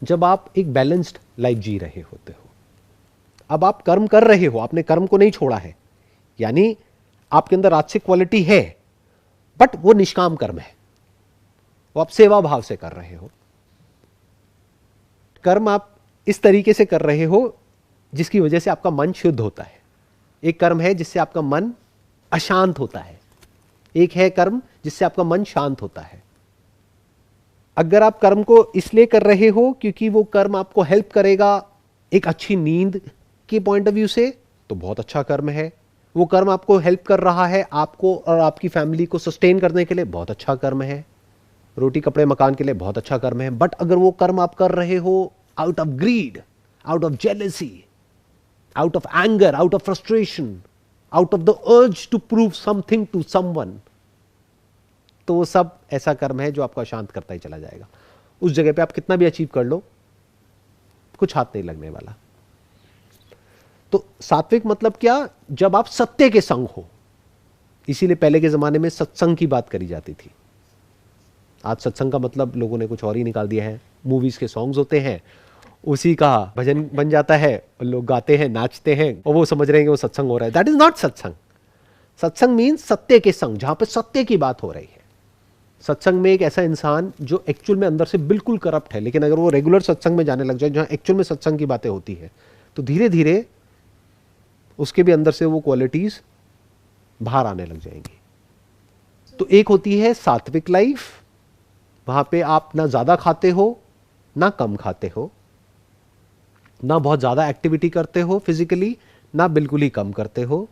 जब आप एक बैलेंस्ड लाइफ जी रहे होते हो, अब आप कर्म कर रहे हो, आपने कर्म को नहीं छोड़ा है, यानी आपके अंदर राजसिक क्वालिटी है, बट वो निष्काम कर्म है, वो आप सेवा भाव से कर रहे हो। कर्म आप इस तरीके से कर रहे हो जिसकी वजह से आपका मन शुद्ध होता है। एक कर्म है जिससे आपका मन अशांत होता है, एक है कर्म जिससे आपका मन शांत होता है। अगर आप कर्म को इसलिए कर रहे हो क्योंकि वो कर्म आपको हेल्प करेगा एक अच्छी नींद के पॉइंट ऑफ व्यू से, तो बहुत अच्छा कर्म है। वो कर्म आपको हेल्प कर रहा है आपको और आपकी फैमिली को सस्टेन करने के लिए, बहुत अच्छा कर्म है। रोटी कपड़े मकान के लिए बहुत अच्छा कर्म है। बट अगर वो कर्म आप कर रहे हो out of greed, out of jealousy, out of anger, out of frustration, out of the urge to prove something to someone, तो वो सब ऐसा कर्म है जो आपको अशांत करता ही चला जाएगा। उस जगह पे आप कितना भी अचीव कर लो, कुछ हाथ नहीं लगने वाला। तो सात्विक मतलब क्या? जब आप सत्य के संग हो। इसीलिए पहले के जमाने में सत्संग की बात करी जाती थी। आज सत्संग का मतलब लोगों ने कुछ और ही निकाल दिया है। मूवीज के सॉन्ग्स होते हैं, उसी का भजन बन जाता है, लोग गाते हैं, नाचते हैं, और वो समझ रहे हैं कि वो सत्संग हो रहा है। दैट इज नॉट सत्संग। सत्संग मीन्स सत्य के संग, जहां पे सत्य की बात हो रही है। सत्संग में एक ऐसा इंसान जो एक्चुअल में अंदर से बिल्कुल करप्ट है, लेकिन अगर वो रेगुलर सत्संग में जाने लग जाए जहां एक्चुअल में सत्संग की बातें होती है, तो धीरे धीरे उसके भी अंदर से वो क्वालिटीज बाहर आने लग जाएंगी। तो एक होती है सात्विक लाइफ, वहां पे आप ना ज्यादा खाते हो ना कम खाते हो, ना बहुत ज्यादा एक्टिविटी करते हो फिजिकली, ना बिल्कुल ही कम करते हो,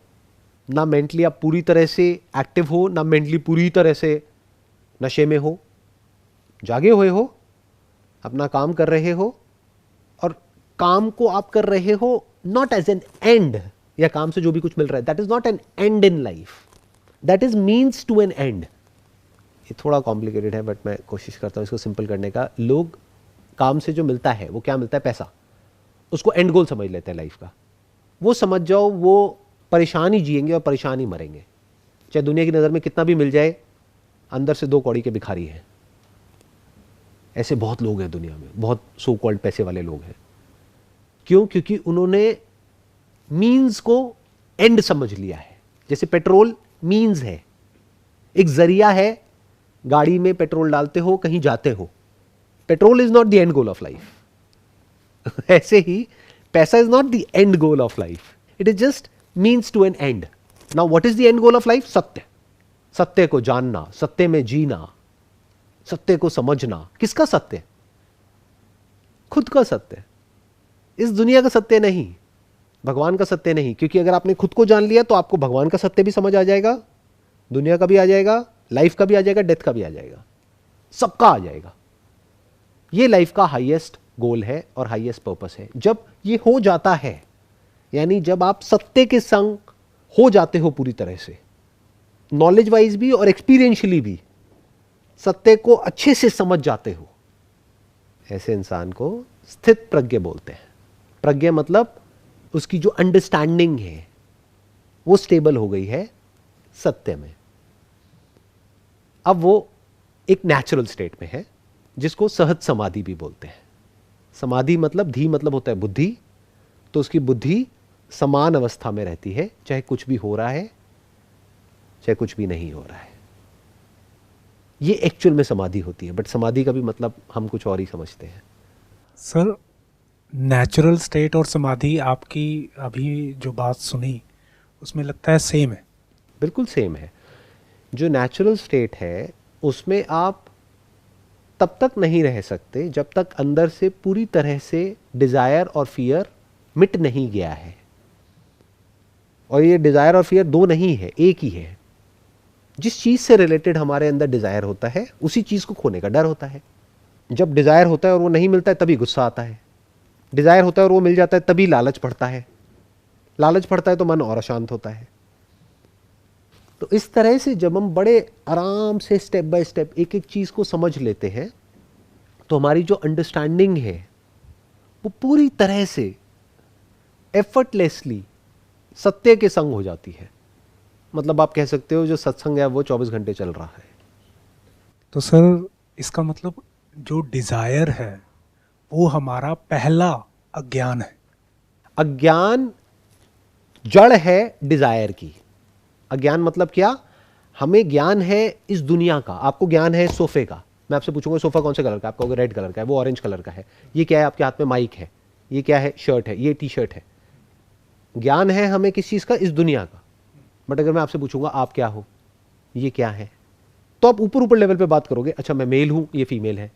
ना मेंटली आप पूरी तरह से एक्टिव हो, ना मेंटली पूरी तरह से नशे में हो। जागे हुए हो, अपना काम कर रहे हो, और काम को आप कर रहे हो नॉट एज एन एंड, या काम से जो भी कुछ मिल रहा है that is not an end in life, that is means to an end. ये थोड़ा कॉम्प्लिकेटेड है बट मैं कोशिश करता हूं इसको सिंपल करने का। लोग काम से जो मिलता है वो क्या मिलता है? पैसा। उसको एंड गोल समझ लेते हैं लाइफ का। वो समझ जाओ वो परेशान ही जिएंगे और परेशान ही मरेंगे, चाहे दुनिया की नज़र में कितना भी मिल जाए, अंदर से 2 कौड़ी के भिखारी हैं। ऐसे बहुत लोग हैं दुनिया में, बहुत सो कॉल्ड पैसे वाले लोग हैं। क्यों? क्योंकि उन्होंने मीन्स को एंड समझ लिया है। जैसे पेट्रोल मीन्स है, एक जरिया है, गाड़ी में पेट्रोल डालते हो, कहीं जाते हो। Petrol is not the end goal of life. ऐसे ही पैसा is not the end goal of life, it is just means to an end. Now what is the end goal of life? सत्य। सत्य को जानना, सत्य में जीना, सत्य को समझना। किसका सत्य? खुद का सत्य। इस दुनिया का सत्य नहीं, भगवान का सत्य नहीं। क्योंकि अगर आपने खुद को जान लिया तो आपको भगवान का सत्य भी समझ आ जाएगा, दुनिया का भी आ जाएगा, लाइफ का भी आ जाएगा, डेथ का भी आ जाएगा, सबका आ जाएगा। ये लाइफ का हाईएस्ट गोल है और हाईएस्ट पर्पस है। जब ये हो जाता है, यानी जब आप सत्य के संग हो जाते हो पूरी तरह से, नॉलेज वाइज भी और एक्सपीरियंशियली भी सत्य को अच्छे से समझ जाते हो, ऐसे इंसान को स्थित प्रज्ञ बोलते हैं। प्रज्ञा मतलब उसकी जो अंडरस्टैंडिंग है वो स्टेबल हो गई है सत्य में। अब वो एक नेचुरल स्टेट में है जिसको सहज समाधि भी बोलते हैं। समाधि मतलब, धी मतलब होता है बुद्धि, तो उसकी बुद्धि समान अवस्था में रहती है, चाहे कुछ भी हो रहा है चाहे कुछ भी नहीं हो रहा है। ये एक्चुअल में समाधि होती है, बट समाधि का भी मतलब हम कुछ और ही समझते हैं। सर, नेचुरल स्टेट और समाधि, आपकी अभी जो बात सुनी उसमें लगता है सेम है। बिल्कुल सेम है। जो नेचुरल स्टेट है उसमें आप तब तक नहीं रह सकते जब तक अंदर से पूरी तरह से डिजायर और फियर मिट नहीं गया है। और ये डिजायर और फियर दो नहीं है, एक ही है। जिस चीज से रिलेटेड हमारे अंदर डिजायर होता है उसी चीज को खोने का डर होता है। जब डिजायर होता है और वो नहीं मिलता है तभी गुस्सा आता है, डिजायर होता है और वो मिल जाता है तभी लालच बढ़ता है, लालच बढ़ता है तो मन और अशांत होता है। तो इस तरह से जब हम बड़े आराम से स्टेप बाय स्टेप एक एक चीज को समझ लेते हैं तो हमारी जो अंडरस्टैंडिंग है वो पूरी तरह से एफर्टलेसली सत्य के संग हो जाती है। मतलब आप कह सकते हो जो सत्संग है वो 24 घंटे चल रहा है। तो सर इसका मतलब जो डिजायर है वो हमारा पहला अज्ञान है। अज्ञान जड़ है डिजायर की। अज्ञान मतलब क्या? हमें ज्ञान है इस दुनिया का। आपको ज्ञान है सोफे का। मैं आपसे पूछूंगा सोफा कौन से कलर का, आप कहोगे रेड कलर का है, वो ऑरेंज कलर का है। ये क्या है? आपके हाथ में माइक है। ये क्या है? शर्ट है। ये टी शर्ट है। ज्ञान है हमें किस चीज का? इस दुनिया का। बट अगर मैं आपसे पूछूंगा आप क्या हो, ये क्या है, तो आप ऊपर ऊपर लेवल पे बात करोगे। अच्छा मैं मेल हूं, ये फीमेल है।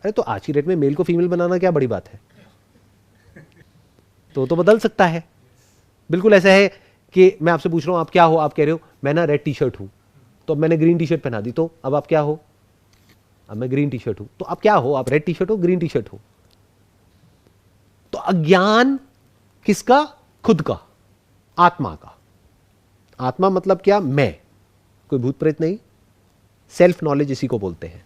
अरे तो आज की डेट में मेल को फीमेल बनाना क्या बड़ी बात है? तो बदल सकता है। बिल्कुल ऐसा है कि मैं आपसे पूछ रहा हूं आप क्या हो, आप कह रहे हो मैं ना रेड टी शर्ट हूं, तो अब मैंने ग्रीन टी शर्ट पहना दी, तो अब आप क्या हो? अब मैं ग्रीन टी शर्ट हूं। तो आप क्या हो? आप रेड टी शर्ट हो, ग्रीन टी शर्ट हो। तो अज्ञान किसका? खुद का, आत्मा का। आत्मा मतलब क्या? मैं, कोई भूत प्रेत नहीं। सेल्फ नॉलेज इसी को बोलते हैं।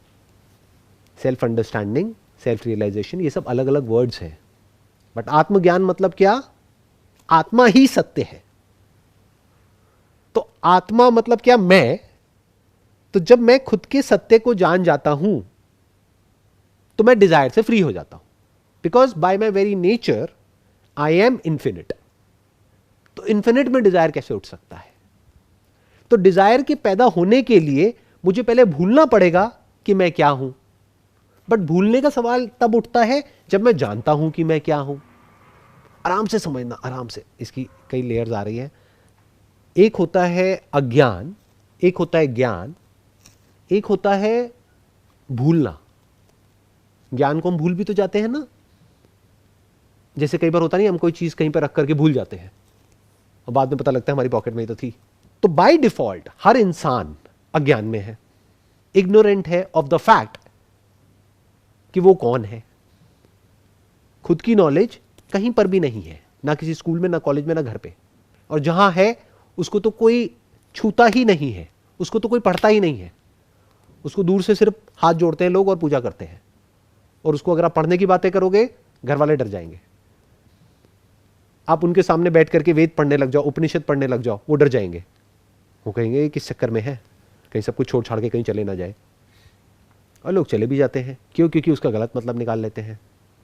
सेल्फ अंडरस्टैंडिंग, सेल्फ रियलाइजेशन, ये सब अलग अलग वर्ड्स हैं। बट आत्मज्ञान मतलब क्या? आत्मा ही सत्य है। तो आत्मा मतलब क्या? मैं। तो जब मैं खुद के सत्य को जान जाता हूं तो मैं डिजायर से फ्री हो जाता हूं। Because by my very nature I am infinite. तो इंफिनिट में डिजायर कैसे उठ सकता है? तो डिजायर के पैदा होने के लिए मुझे पहले भूलना पड़ेगा कि मैं क्या हूं। बट भूलने का सवाल तब उठता है जब मैं जानता हूं कि मैं क्या हूं। आराम से समझना, आराम से। इसकी कई लेयर्स आ रही हैं। एक होता है अज्ञान, एक होता है ज्ञान, एक होता है भूलना। ज्ञान को हम भूल भी तो जाते हैं ना। जैसे कई बार होता नहीं, हम कोई चीज कहीं पर रख करके भूल जाते हैं और बाद में पता लगता है हमारी पॉकेट में ही तो थी। तो बाय डिफॉल्ट हर इंसान अज्ञान में है, इग्नोरेंट है ऑफ द फैक्ट कि वो कौन है। खुद की नॉलेज कहीं पर भी नहीं है, ना किसी स्कूल में, ना कॉलेज में, ना घर पे। और जहां है उसको तो कोई छूता ही नहीं है, उसको तो कोई पढ़ता ही नहीं है। उसको दूर से सिर्फ हाथ जोड़ते हैं लोग और पूजा करते हैं। और उसको अगर आप पढ़ने की बातें करोगे घर वाले डर जाएंगे। आप उनके सामने बैठ करके वेद पढ़ने लग जाओ, उपनिषद पढ़ने लग जाओ, वो डर जाएंगे। वो कहेंगे किस चक्कर में है, कहीं सब कुछ छोड़ छाड़ के कहीं चले ना जाए। और लोग चले भी जाते हैं। क्यों? क्योंकि उसका गलत मतलब निकाल लेते हैं।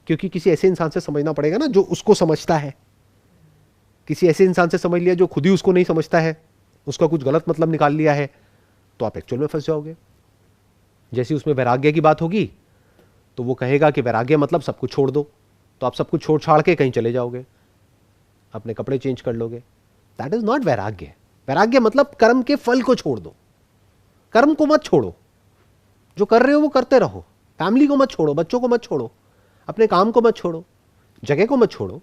क्योंकि किसी ऐसे इंसान से समझना पड़ेगा ना जो उसको समझता है। किसी ऐसे इंसान से समझ लिया जो खुद ही उसको नहीं समझता है, उसका कुछ गलत मतलब निकाल लिया है, तो आप एक्चुअल में फंस जाओगे। जैसे उसमें वैराग्य की बात होगी तो वो कहेगा कि वैराग्य मतलब सब कुछ छोड़ दो, तो आप सब कुछ छोड़ छाड़ के कहीं चले जाओगे, अपने कपड़े चेंज कर लोगे। दैट इज नॉट वैराग्य। वैराग्य मतलब कर्म के फल को छोड़ दो। कर्म को मत छोड़ो, जो कर रहे हो वो करते रहो। फैमिली को मत छोड़ो, बच्चों को मत छोड़ो, अपने काम को मत छोड़ो, जगह को मत छोड़ो।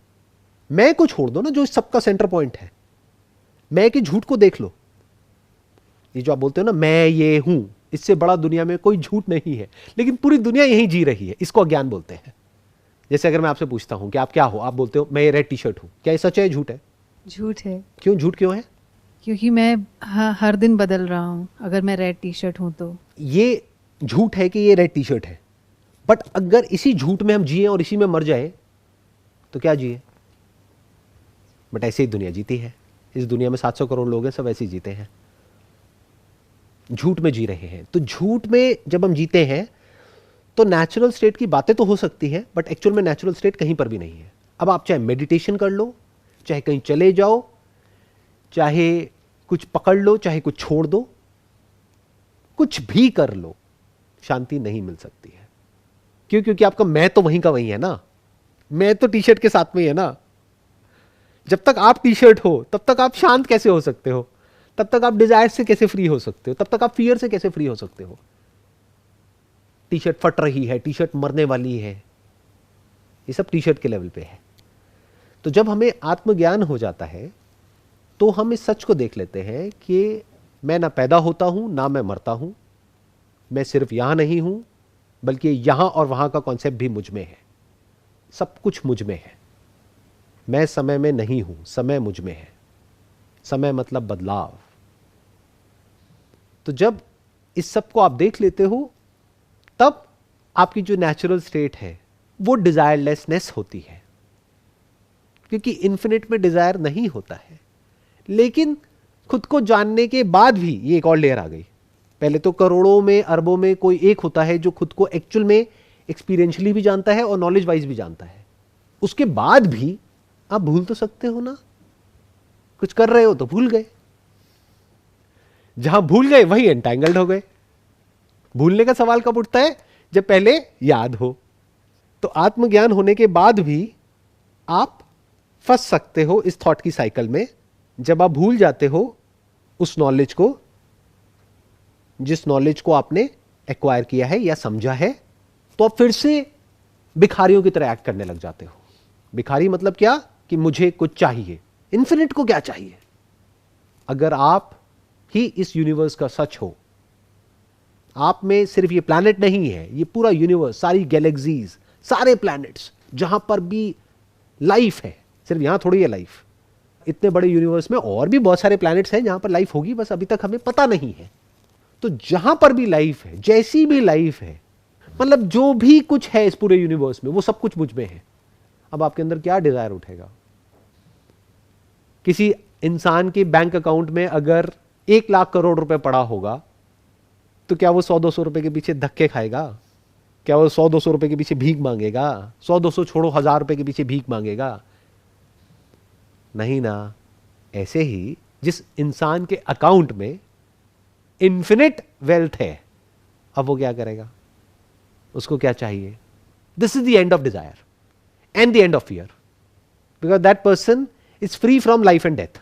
मैं को छोड़ दो ना, जो इस सबका सेंटर पॉइंट है। मैं के झूठ को देख लो। ये जो आप बोलते हो ना मैं ये हूं, इससे बड़ा दुनिया में कोई झूठ नहीं है, लेकिन पूरी दुनिया यही जी रही है। इसको अज्ञान बोलते हैं। जैसे अगर मैं आपसे पूछता हूं कि आप क्या हो, आप बोलते हो मैं ये रेड टी शर्ट हूं। क्या ये सच है, झूठ है? झूठ है। क्यों झूठ क्यों है? क्योंकि मैं हर दिन बदल रहा हूँ। अगर मैं रेड टी शर्ट हूँ तो ये झूठ है कि ये रेड टी शर्ट है। बट अगर इसी झूठ में हम जिए और इसी में मर जाए तो क्या जिए? बट ऐसे ही दुनिया जीती है। इस दुनिया में 700 करोड़ लोग हैं, सब ऐसे ही जीते हैं, झूठ में जी रहे हैं। तो झूठ में जब हम जीते हैं तो नेचुरल स्टेट की बातें तो हो सकती है, बट एक्चुअल में नेचुरल स्टेट कहीं पर भी नहीं है। अब आप चाहे मेडिटेशन कर लो, चाहे कहीं चले जाओ, चाहे कुछ पकड़ लो, चाहे कुछ छोड़ दो, कुछ भी कर लो, शांति नहीं मिल सकती है। क्यों? क्योंकि आपका मैं तो वहीं का वहीं है ना। मैं तो टी शर्ट के साथ में ही है ना। जब तक आप टी शर्ट हो तब तक आप शांत कैसे हो सकते हो? तब तक आप डिजायर से कैसे फ्री हो सकते हो? तब तक आप फियर से कैसे फ्री हो सकते हो? टी शर्ट फट रही है, टी शर्ट मरने वाली है, ये सब टी शर्ट के लेवल पे है। तो जब हमें आत्मज्ञान हो जाता है तो हम इस सच को देख लेते हैं कि मैं ना पैदा होता हूं ना मैं मरता हूं, मैं सिर्फ यहां नहीं हूं बल्कि यहां और वहां का कॉन्सेप्ट भी मुझ में है, सब कुछ मुझ में है। मैं समय में नहीं हूं, समय मुझ में है। समय मतलब बदलाव। तो जब इस सब को आप देख लेते हो तब आपकी जो नेचुरल स्टेट है वो डिजायरलेसनेस होती है, क्योंकि इन्फिनिट में डिजायर नहीं होता है। लेकिन खुद को जानने के बाद भी ये एक और लेयर आ गई। पहले तो करोड़ों में अरबों में कोई एक होता है जो खुद को एक्चुअल में एक्सपीरियंशियली भी जानता है और नॉलेज वाइज भी जानता है। उसके बाद भी आप भूल तो सकते हो ना, कुछ कर रहे हो तो भूल गए। जहां भूल गए वहीं एंटैंगल्ड हो गए। भूलने का सवाल कब उठता है? जब पहले याद हो। तो आत्मज्ञान होने के बाद भी आप फंस सकते हो इस थॉट की साइकिल में, जब आप भूल जाते हो उस नॉलेज को, जिस नॉलेज को आपने एक्वायर किया है या समझा है, तो आप फिर से भिखारियों की तरह एक्ट करने लग जाते हो। भिखारी मतलब क्या? कि मुझे कुछ चाहिए। इन्फिनिट को क्या चाहिए? अगर आप ही इस यूनिवर्स का सच हो, आप में सिर्फ ये प्लैनेट नहीं है, ये पूरा यूनिवर्स, सारी गैलेक्सीज, सारे प्लैनेट्स, जहां पर भी लाइफ है, सिर्फ यहां थोड़ी है लाइफ। इतने बड़े यूनिवर्स में और भी बहुत सारे प्लैनेट्स हैं जहां पर लाइफ होगी, बस अभी तक हमें पता नहीं है। तो जहां पर भी लाइफ है, जैसी भी लाइफ है, मतलब जो भी कुछ है इस पूरे यूनिवर्स में, वो सब कुछ मुझ में है। अब आपके अंदर क्या डिजायर उठेगा? किसी इंसान के बैंक अकाउंट में अगर 1 लाख करोड़ रुपए पड़ा होगा, तो क्या वो 100-200 रुपए के पीछे धक्के खाएगा? क्या वो 100-200 रुपए के पीछे भीख मांगेगा? 100-200 छोड़ो, 1000 रुपए के पीछे भीख मांगेगा? नहीं ना। ऐसे ही जिस इंसान के अकाउंट में इन्फिनिट वेल्थ है, अब वो क्या करेगा? उसको क्या चाहिए? This is the end of desire and the end of fear, because that person is free from life and death.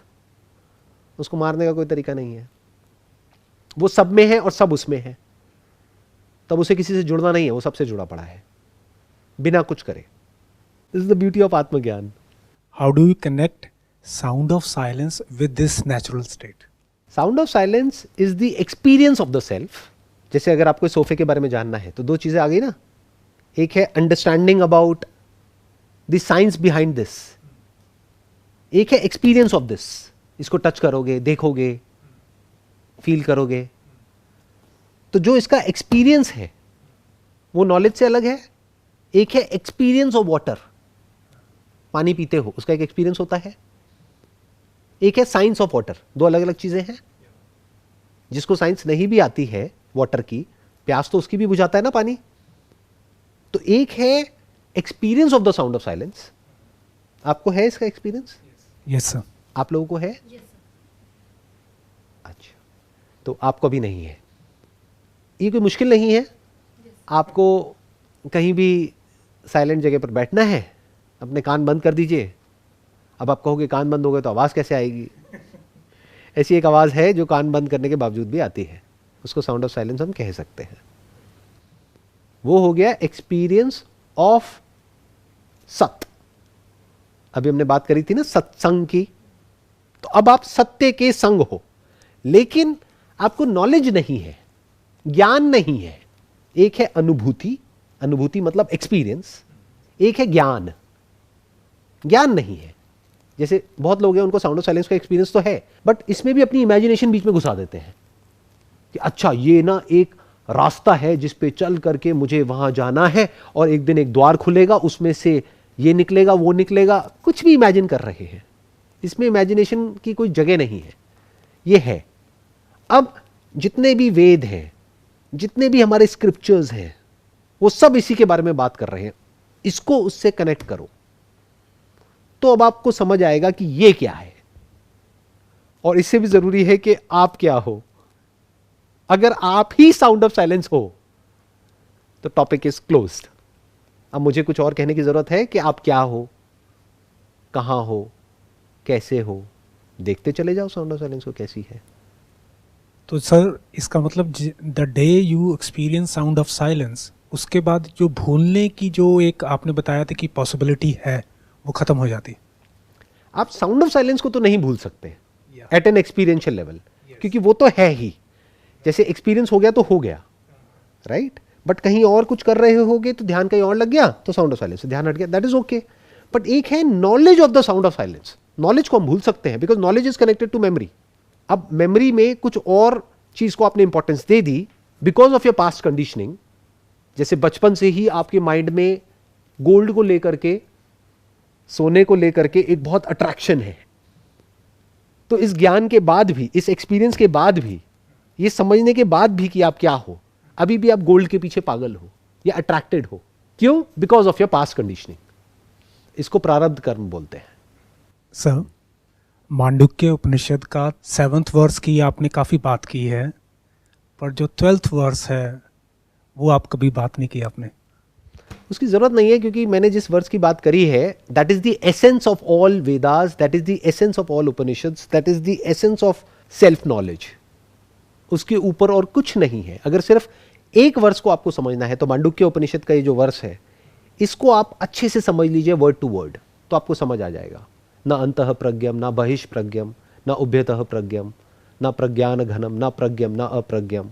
उसको मारने का कोई तरीका नहीं है। वो सब में है और सब उसमें है। तब उसे किसी से जुड़ना नहीं है, वो सबसे जुड़ा पड़ा है बिना कुछ करे। This is the beauty of आत्मज्ञान। How do you connect sound of silence with this natural state? Sound of silence is the experience of the self. जैसे अगर आपको सोफे के बारे में जानना है तो दो चीजें आ गई ना। एक है understanding about the science behind this, एक है एक्सपीरियंस ऑफ दिस। इसको टच करोगे, देखोगे, फील करोगे, तो जो इसका एक्सपीरियंस है वो नॉलेज से अलग है। एक है एक्सपीरियंस ऑफ वाटर, पानी पीते हो उसका एक एक्सपीरियंस होता है। एक है साइंस ऑफ वाटर, दो अलग अलग चीजें हैं। जिसको साइंस नहीं भी आती है वाटर की, प्यास तो उसकी भी बुझाता है ना पानी। तो एक है experience of the sound of silence. आपको है इसका एक्सपीरियंस? Yes sir. आप लोगों को है? अच्छा, तो आपको भी नहीं है। ये कोई मुश्किल नहीं है। आपको कहीं भी साइलेंट जगह पर बैठना है, अपने कान बंद कर दीजिए। अब आप कहोगे कान बंद हो गए तो आवाज कैसे आएगी? ऐसी एक आवाज है जो कान बंद करने के बावजूद भी आती है, उसको साउंड ऑफ साइलेंस हम कह सकते हैं। वो हो गया एक्सपीरियंस ऑफ सत्य। अभी हमने बात करी थी ना सत्संग की, तो अब आप सत्य के संग हो, लेकिन आपको नॉलेज नहीं है, ज्ञान नहीं है। एक है अनुभूति, अनुभूति मतलब एक्सपीरियंस, एक है ज्ञान, ज्ञान नहीं है। जैसे बहुत लोग हैं उनको साउंड ऑफ साइलेंस का एक्सपीरियंस तो है, बट इसमें भी अपनी इमेजिनेशन बीच में घुसा देते हैं कि अच्छा ये ना एक रास्ता है जिस पे चल करके मुझे वहां जाना है और एक दिन एक द्वार खुलेगा, उसमें से ये निकलेगा वो निकलेगा। कुछ भी इमेजिन कर रहे हैं, इसमें इमेजिनेशन की कोई जगह नहीं है। ये है। अब जितने भी वेद हैं, जितने भी हमारे स्क्रिप्चर्स हैं, वो सब इसी के बारे में बात कर रहे हैं। इसको उससे कनेक्ट करो तो अब आपको समझ आएगा कि ये क्या है, और इससे भी जरूरी है कि आप क्या हो। अगर आप ही साउंड ऑफ साइलेंस हो तो टॉपिक इज क्लोज्ड। अब मुझे कुछ और कहने की जरूरत है कि आप क्या हो, कहां हो, कैसे हो। देखते चले जाओ साउंड ऑफ साइलेंस को कैसी है। तो सर इसका मतलब the day you experience sound of silence, उसके बाद जो भूलने की जो एक आपने बताया था कि पॉसिबिलिटी है, वो खत्म हो जाती। आप साउंड ऑफ साइलेंस को तो नहीं भूल सकते, एट एन एक्सपीरियंशियल लेवल, क्योंकि वो तो है ही, जैसे एक्सपीरियंस हो गया तो हो गया, राइट? बट कहीं और कुछ कर रहे होगे तो ध्यान कहीं और लग गया तो साउंड ऑफ साइलेंस से ध्यान हट गया, दैट इज ओके। बट एक है knowledge of the sound of silence. Knowledge को हम भूल सकते हैं because knowledge is connected to memory. अब मेमोरी में कुछ और चीज को आपने इंपॉर्टेंस दे दी because of your past conditioning. जैसे बचपन से ही आपके माइंड में गोल्ड को लेकर के, सोने को लेकर के एक बहुत अट्रैक्शन है, तो इस ज्ञान के बाद भी, इस एक्सपीरियंस के बाद भी, ये समझने के बाद भी कि आप क्या हो, अभी भी आप गोल्ड के पीछे पागल हो या अट्रैक्टेड हो। क्यों? Because of your past conditioning. इसको प्रारब्ध कर्म बोलते हैं। सर, मांडुक्य उपनिषद का 7th वर्स की आपने काफ़ी बात की है, पर जो 12th वर्स है वो आप कभी बात नहीं की आपने। उसकी जरूरत नहीं है, क्योंकि मैंने जिस वर्स की बात करी है, that is the essence of all Vedas, that is the essence of all Upanishads, that is the essence of self knowledge. उसके ऊपर और कुछ नहीं है। अगर सिर्फ एक वर्स को आपको समझना है तो मांडुक्य उपनिषद का ये जो वर्स है, इसको आप अच्छे से समझ लीजिए वर्ड टू वर्ड, तो आपको समझ आ जाएगा। ना अंतः प्रज्ञम, ना बहिष प्रज्ञम, ना उभयतः प्रज्ञम, ना प्रज्ञान घनम, ना प्रज्ञम, ना अप्रज्ञम,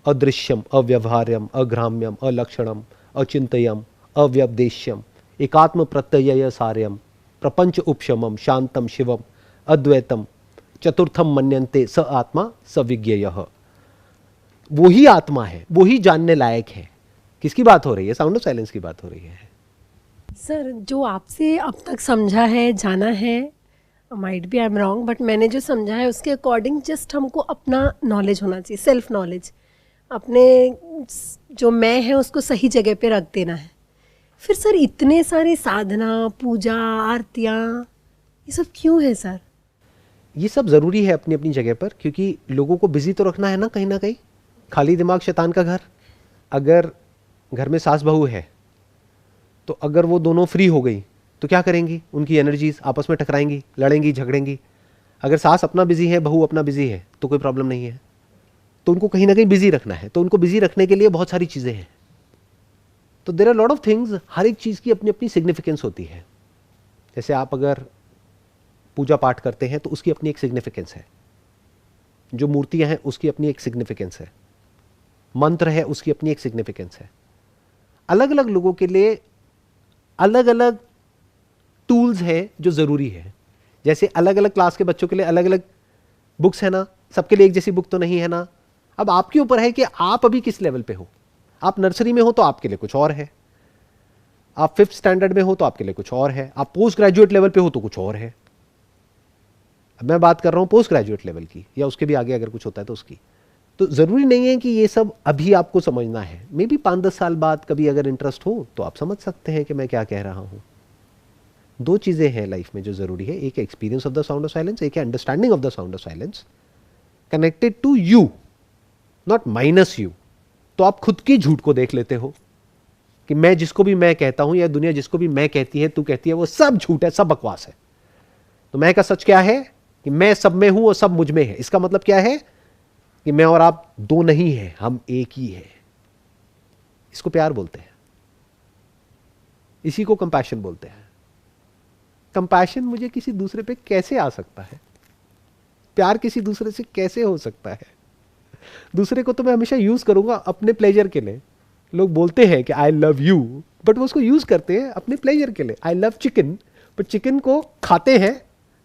अदृश्यम, अव्यवहार्यम, अग्राम्यम, अलक्षणम, अचिंतयम, अव्यपदेश्यम, एकात्म प्रत्यय सार्यम, प्रपंच उपशमम, शांतम शिवम, अद्वैतम, चतुर्थम मन्यन्ते स आत्मा स विज्ञेयः। वही आत्मा है, वही जानने लायक है। किसकी बात हो रही है? साउंड ऑफ साइलेंस की बात हो रही है। सर, जो आपसे अब तक समझा है, जाना है, might be I am wrong, but मैंने जो समझा है उसके अकॉर्डिंग जस्ट हमको अपना नॉलेज होना चाहिए, सेल्फ नॉलेज। अपने जो मैं है उसको सही जगह पे रख देना है। फिर सर इतने सारे साधना, पूजा, आरतियाँ, ये सब क्यों है सर? ये सब ज़रूरी है अपनी अपनी जगह पर, क्योंकि लोगों को बिजी तो रखना है ना कहीं। खाली दिमाग शैतान का घर। अगर घर में सास बहू है तो अगर वो दोनों फ्री हो गई तो क्या करेंगी? उनकी एनर्जीज आपस में टकराएंगी, लड़ेंगी, झगड़ेंगी। अगर सास अपना बिजी है, बहू अपना बिजी है, तो कोई प्रॉब्लम नहीं है। तो उनको कहीं ना कहीं बिजी रखना है। तो उनको बिजी रखने के लिए बहुत सारी चीज़ें हैं। तो there are lot of things. हर एक चीज़ की अपनी अपनी सिग्निफिकेंस होती है। जैसे आप अगर पूजा पाठ करते हैं तो उसकी अपनी एक सिग्निफिकेंस है। जो मूर्तियां हैं उसकी अपनी एक सिग्निफिकेंस है। मंत्र है उसकी अपनी एक सिग्निफिकेंस है। अलग अलग लोगों के लिए अलग अलग टूल्स हैं जो ज़रूरी है। जैसे अलग अलग क्लास के बच्चों के लिए अलग अलग बुक्स है ना, सबके लिए एक जैसी बुक तो नहीं है ना। अब आपके ऊपर है कि आप अभी किस लेवल पे हो। आप नर्सरी में हो तो आपके लिए कुछ और है, आप 5th स्टैंडर्ड में हो तो आपके लिए कुछ और है, आप पोस्ट ग्रेजुएट लेवल पे हो तो कुछ और है। अब मैं बात कर रहा हूं पोस्ट ग्रेजुएट लेवल की, या उसके भी आगे अगर कुछ होता है तो उसकी। तो ज़रूरी नहीं है कि ये सब अभी आपको समझना है। मे बी 5-10 साल बाद कभी अगर इंटरेस्ट हो तो आप समझ सकते हैं कि मैं क्या कह रहा हूं। 2 चीज़ें हैं लाइफ में जो ज़रूरी है, एक experience of the sound of silence, एक है understanding of the sound of silence connected to you, not minus you. तो आप खुद की झूठ को देख लेते हो कि मैं जिसको भी मैं कहता हूं या दुनिया जिसको भी मैं कहती है, तू कहती है, वो सब झूठ है, सब बकवास है। तो मैं का सच क्या है कि मैं सब में हूं और सब मुझ में है। इसका मतलब क्या है कि मैं और आप 2 नहीं हैं, हम एक ही है। इसको प्यार बोलते हैं, इसी को कंपैशन बोलते हैं। कंपैशन मुझे किसी दूसरे पे कैसे आ सकता है? प्यार किसी दूसरे से कैसे हो सकता है? दूसरे को तो मैं हमेशा यूज करूंगा अपने प्लेजर के लिए। लोग बोलते हैं कि आई लव यू, बट वो उसको यूज करते हैं अपने प्लेजर के लिए। I love chicken, but chicken को खाते हैं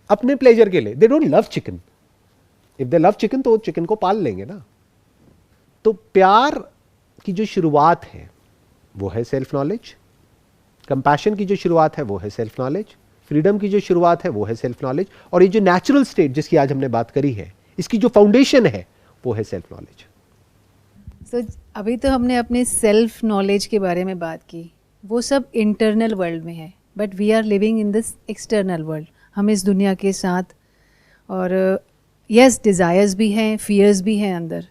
अपने प्लेजर के लिए। They don't love chicken. If they love chicken तो चिकन को पाल लेंगे ना। तो प्यार की जो शुरुआत है वो है सेल्फ नॉलेज। कंपैशन की जो शुरुआत है वो है सेल्फ नॉलेज। फ्रीडम की जो शुरुआत है वो है सेल्फ नॉलेज। और ये जो नेचुरल स्टेट जिसकी आज हमने बात करी है, इसकी जो फाउंडेशन है वो है सेल्फ नॉलेज। सो अभी तो हमने अपने सेल्फ नॉलेज के बारे में बात की, वो सब इंटरनल वर्ल्ड में है, but we are living in this external world. हम इस दुनिया के साथ, और यस डिज़ायर्स भी हैं, फियर्स भी हैं अंदर।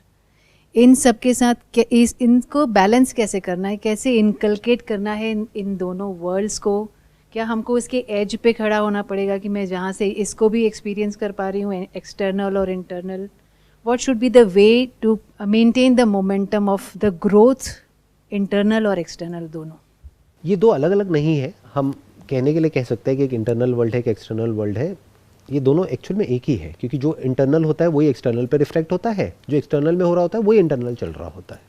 इन सब के साथ इनको बैलेंस कैसे करना है, कैसे इनकलकेट करना है इन दोनों वर्ल्ड्स को? क्या हमको इसके एज पे खड़ा होना पड़ेगा कि मैं जहाँ से इसको भी एक्सपीरियंस कर पा रही हूँ, एक्सटर्नल और internal? What should be the way to maintain the momentum of the growth, internal और external दोनों? ये 2 अलग अलग नहीं है। हम कहने के लिए कह सकते हैं कि एक इंटरनल वर्ल्ड है, एक एक्सटर्नल वर्ल्ड है। ये दोनों एक्चुअल में एक ही है, क्योंकि जो इंटरनल होता है वही एक्सटर्नल पे रिफ्लेक्ट होता है, जो एक्सटर्नल में हो रहा होता है वही इंटरनल चल रहा होता है।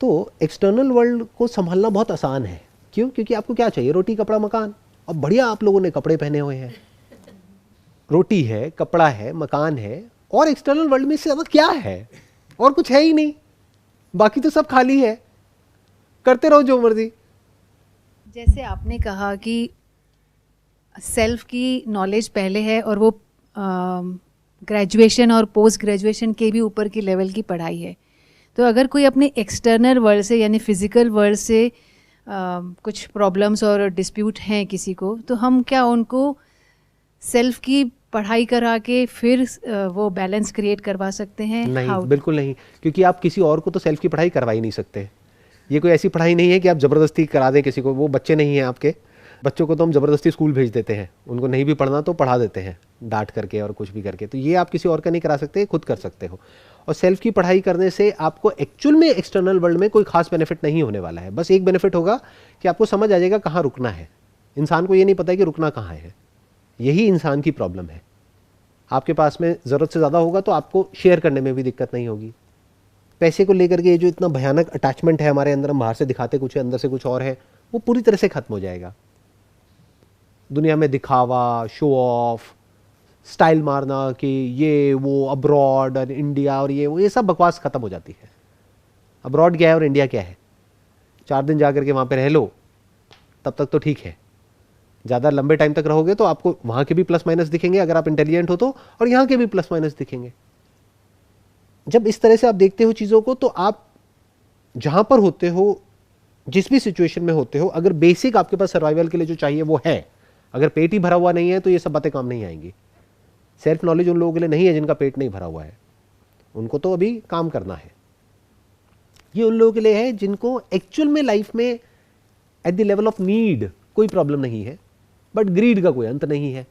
तो एक्सटर्नल वर्ल्ड को संभालना बहुत आसान है। क्यों? क्योंकि आपको क्या चाहिए? रोटी, कपड़ा, मकान। अब बढ़िया आप लोगों ने कपड़े पहने हुए हैं, रोटी है, कपड़ा है, मकान है, और एक्सटर्नल वर्ल्ड में इससे ज़्यादा क्या है? और कुछ है ही नहीं, बाकी तो सब खाली है, करते रहो जो मर्जी। जैसे आपने कहा कि सेल्फ की नॉलेज पहले है और वो ग्रेजुएशन और पोस्ट ग्रेजुएशन के भी ऊपर की लेवल की पढ़ाई है, तो अगर कोई अपने एक्सटर्नल वर्ल्ड से यानी फिज़िकल वर्ल्ड से कुछ प्रॉब्लम्स और डिस्प्यूट हैं किसी को, तो हम क्या उनको सेल्फ की पढ़ाई करा के फिर वो बैलेंस क्रिएट करवा सकते हैं? नहीं, बिल्कुल नहीं, क्योंकि आप किसी और को तो सेल्फ की पढ़ाई करवा ही नहीं सकते। ये कोई ऐसी पढ़ाई नहीं है कि आप ज़बरदस्ती करा दें किसी को। वो बच्चे नहीं हैं आपके, बच्चों को तो हम ज़बरदस्ती स्कूल भेज देते हैं, उनको नहीं भी पढ़ना तो पढ़ा देते हैं डांट करके और कुछ भी करके। तो ये आप किसी और का नहीं करा सकते, खुद कर सकते हो। और सेल्फ की पढ़ाई करने से आपको एक्चुअल में एक्सटर्नल वर्ल्ड में कोई खास बेनिफिट नहीं होने वाला है। बस एक बेनिफिट होगा कि आपको समझ आ जाएगा कहाँ रुकना है। इंसान को ये नहीं पता है कि रुकना कहाँ है, यही इंसान की प्रॉब्लम है। आपके पास में ज़रूरत से ज़्यादा होगा तो आपको शेयर करने में भी दिक्कत नहीं होगी। पैसे को लेकर के ये जो इतना भयानक अटैचमेंट है हमारे अंदर, हम बाहर से दिखाते कुछ है, अंदर से कुछ और है, वो पूरी तरह से खत्म हो जाएगा। दुनिया में दिखावा, शो ऑफ, स्टाइल मारना कि ये वो अब्रॉड और इंडिया और ये सब बकवास खत्म हो जाती है। अब्रॉड क्या है और इंडिया क्या है? 4 दिन जा करके वहाँ पे रह लो तब तक तो ठीक है, ज़्यादा लंबे टाइम तक रहोगे तो आपको वहाँ के भी प्लस माइनस दिखेंगे अगर आप इंटेलिजेंट हो तो, और यहाँ के भी प्लस माइनस दिखेंगे। जब इस तरह से आप देखते हो चीज़ों को, तो आप जहाँ पर होते हो, जिस भी सिचुएशन में होते हो, अगर बेसिक आपके पास सर्वाइवल के लिए जो चाहिए वो है, अगर पेट ही भरा हुआ नहीं है तो ये सब बातें काम नहीं आएंगी। सेल्फ नॉलेज उन लोगों के लिए नहीं है जिनका पेट नहीं भरा हुआ है, उनको तो अभी काम करना है। ये उन लोगों के लिए है जिनको एक्चुअल में लाइफ में at the level of need कोई प्रॉब्लम नहीं है, बट ग्रीड का कोई अंत नहीं है।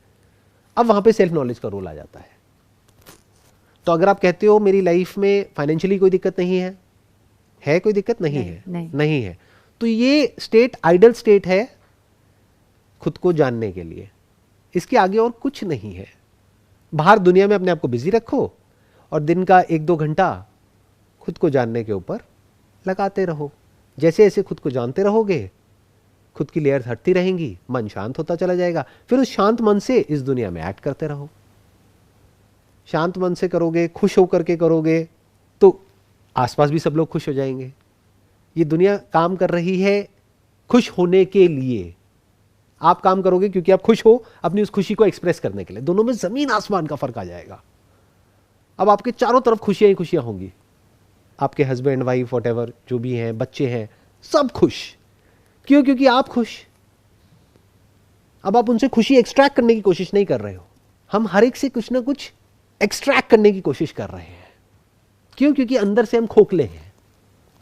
अब वहां पे सेल्फ नॉलेज का रोल आ जाता है। तो अगर आप कहते हो मेरी लाइफ में फाइनेंशियली कोई दिक्कत नहीं है कोई दिक्कत नहीं है, नहीं है, तो ये स्टेट आइडल स्टेट है खुद को जानने के लिए। इसके आगे और कुछ नहीं है। बाहर दुनिया में अपने आप को बिजी रखो और दिन का 1-2 घंटा खुद को जानने के ऊपर लगाते रहो। जैसे जैसे खुद को जानते रहोगे, खुद की लेयर्स हटती रहेंगी, मन शांत होता चला जाएगा। फिर उस शांत मन से इस दुनिया में एक्ट करते रहो। शांत मन से करोगे, खुश होकर के करोगे, तो आसपास भी सब लोग खुश हो जाएंगे। ये दुनिया काम कर रही है खुश होने के लिए। आप काम करोगे क्योंकि आप खुश हो, अपनी उस खुशी को एक्सप्रेस करने के लिए। दोनों में जमीन आसमान का फर्क आ जाएगा। अब आपके चारों तरफ खुशियां ही खुशियां होंगी। आपके हस्बैंड, वाइफ, व्हाटएवर जो भी हैं, बच्चे हैं, सब खुश। क्यों? क्योंकि आप खुश। अब आप उनसे खुशी एक्सट्रैक्ट करने की कोशिश नहीं कर रहे हो। हम हर एक से कुछ ना कुछ एक्सट्रैक्ट करने की कोशिश कर रहे हैं। क्यों? क्योंकि अंदर से हम खोखले हैं,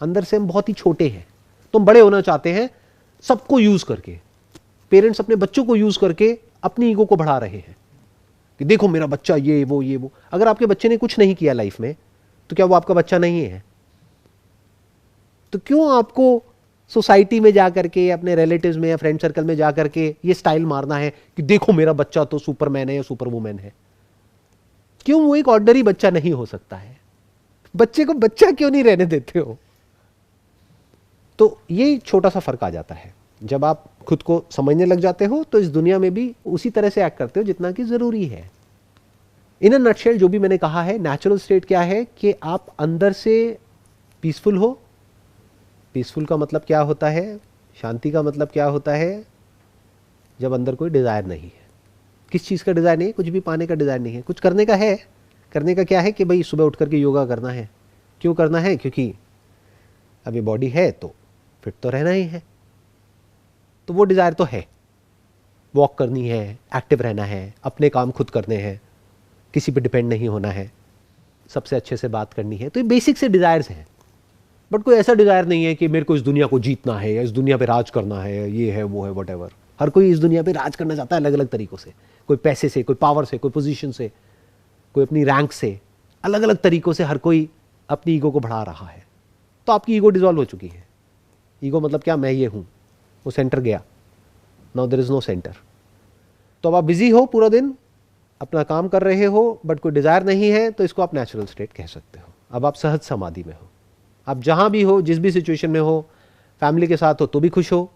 अंदर से हम बहुत ही छोटे हैं। तो हम बड़े होना चाहते हैं सबको यूज करके। पेरेंट्स अपने बच्चों को यूज करके अपनी ईगो को बढ़ा रहे हैं कि देखो मेरा बच्चा ये वो। अगर आपके बच्चे ने कुछ नहीं किया लाइफ में, तो क्या वो आपका बच्चा नहीं है? तो क्यों आपको सोसाइटी में जाकर के, अपने रिलेटिव्स में या फ्रेंड सर्कल में जाकर के ये स्टाइल मारना है कि देखो मेरा बच्चा तो सुपरमैन है या सुपर वुमेन है? क्यों वो एक ऑर्डिनरी बच्चा नहीं हो सकता है? बच्चे को बच्चा क्यों नहीं रहने देते हो? तो ये छोटा सा फर्क आ जाता है। जब आप खुद को समझने लग जाते हो तो इस दुनिया में भी उसी तरह से एक्ट करते हो जितना कि जरूरी है। इन अ नटशेल जो भी मैंने कहा है, नेचुरल स्टेट क्या है कि आप अंदर से पीसफुल हो। पीसफुल का मतलब क्या होता है? शांति का मतलब क्या होता है? जब अंदर कोई डिजायर नहीं है। किस चीज़ का डिजायर नहीं है? कुछ भी पाने का डिजायर नहीं है। कुछ करने का है। करने का क्या है कि भाई सुबह उठ करके योगा करना है। क्यों करना है? क्योंकि अभी बॉडी है तो फिट तो रहना ही है। तो वो डिजायर तो है, वॉक करनी है, एक्टिव रहना है, अपने काम खुद करने हैं, किसी पे डिपेंड नहीं होना है, सबसे अच्छे से बात करनी है। तो ये बेसिक से डिजायर्स हैं। बट कोई ऐसा डिजायर नहीं है कि मेरे को इस दुनिया को जीतना है या इस दुनिया पे राज करना है, ये है वो है व्हाटएवर। हर कोई इस दुनिया पे राज करना चाहता है अलग अलग तरीकों से। कोई पैसे से, कोई पावर से, कोई पोजीशन से, कोई अपनी रैंक से, अलग अलग तरीकों से हर कोई अपनी ईगो को बढ़ा रहा है। तो आपकी ईगो डिसॉल्व हो चुकी है। ईगो मतलब क्या? मैं ये हूं, वो सेंटर गया। Now there is no centre. तो अब आप बिजी हो पूरा दिन, अपना काम कर रहे हो बट कोई डिज़ायर नहीं है, तो इसको आप नेचुरल स्टेट कह सकते हो। अब आप सहज समाधि में हो, आप जहाँ भी हो, जिस भी सिचुएशन में हो, फैमिली के साथ हो तो भी खुश हो,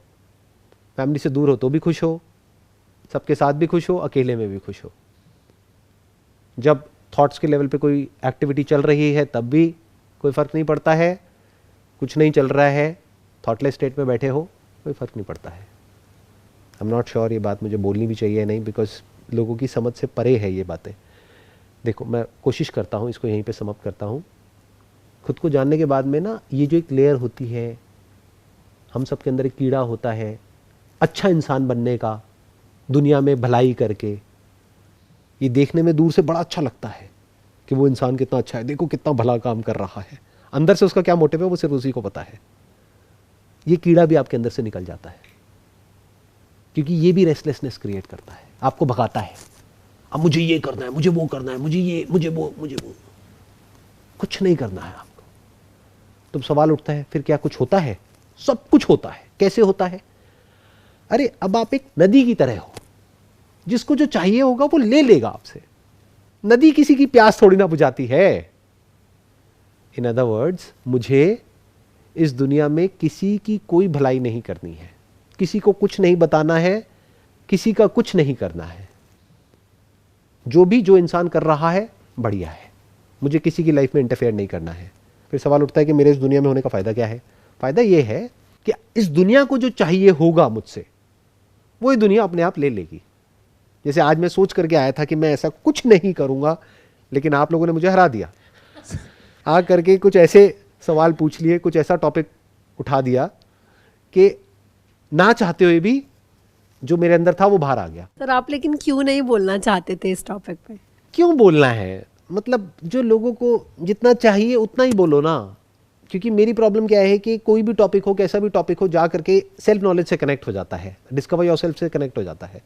फैमिली से दूर हो तो भी खुश हो, सबके साथ भी खुश हो, अकेले में भी खुश हो। जब थॉट्स के लेवल पे कोई एक्टिविटी चल रही है तब भी कोई फ़र्क नहीं पड़ता है, कुछ नहीं चल रहा है, थॉटलेस स्टेट में बैठे हो, कोई फ़र्क नहीं पड़ता है। आई एम नॉट श्योर ये बात मुझे बोलनी भी चाहिए नहीं, बिकॉज लोगों की समझ से परे है ये बातें। देखो, मैं कोशिश करता हूँ, इसको यहीं पे समाप्त करता हूँ। खुद को जानने के बाद में ना, ये जो एक लेयर होती है, हम सब के अंदर एक कीड़ा होता है अच्छा इंसान बनने का, दुनिया में भलाई करके। ये देखने में दूर से बड़ा अच्छा लगता है कि वो इंसान कितना अच्छा है, देखो कितना भला काम कर रहा है। अंदर से उसका क्या मोटिव है वो सिर्फ उसी को पता है। ये कीड़ा भी आपके अंदर से निकल जाता है, क्योंकि ये भी रेस्टलेसनेस क्रिएट करता है, आपको भगाता है। अब मुझे ये करना है, मुझे वो करना है, मुझे ये, मुझे वो। कुछ नहीं करना है आपको। तो सवाल उठता है, फिर क्या कुछ होता है? सब कुछ होता है। कैसे होता है? अरे अब आप एक नदी की तरह हो, जिसको जो चाहिए होगा वो ले लेगा आपसे। नदी किसी की प्यास थोड़ी ना बुझाती है। इन अदर वर्ड्स, मुझे इस दुनिया में किसी की कोई भलाई नहीं करनी है, किसी को कुछ नहीं बताना है, किसी का कुछ नहीं करना है। जो इंसान कर रहा है बढ़िया है, मुझे किसी की लाइफ में इंटरफेयर नहीं करना है। फिर सवाल उठता है कि मेरे इस दुनिया में होने का फायदा क्या है? फायदा यह है कि इस दुनिया को जो चाहिए होगा मुझसे, वो ये दुनिया अपने आप ले लेगी। जैसे आज मैं सोच करके आया था कि मैं ऐसा कुछ नहीं करूंगा, लेकिन आप लोगों ने मुझे हरा दिया। आ करके कुछ ऐसे सवाल पूछ लिए, कुछ ऐसा टॉपिक उठा दिया कि ना चाहते हुए भी जो मेरे अंदर था वो बाहर आ गया। सर आप लेकिन क्यों नहीं बोलना चाहते थे इस टॉपिक पे? क्यों बोलना है? मतलब जो लोगों को जितना चाहिए उतना ही बोलो ना। क्योंकि मेरी प्रॉब्लम क्या है कि कोई भी टॉपिक हो, कैसा भी टॉपिक हो, जा करके सेल्फ नॉलेज से कनेक्ट हो जाता है, डिस्कवर योरसेल्फ से कनेक्ट हो जाता है।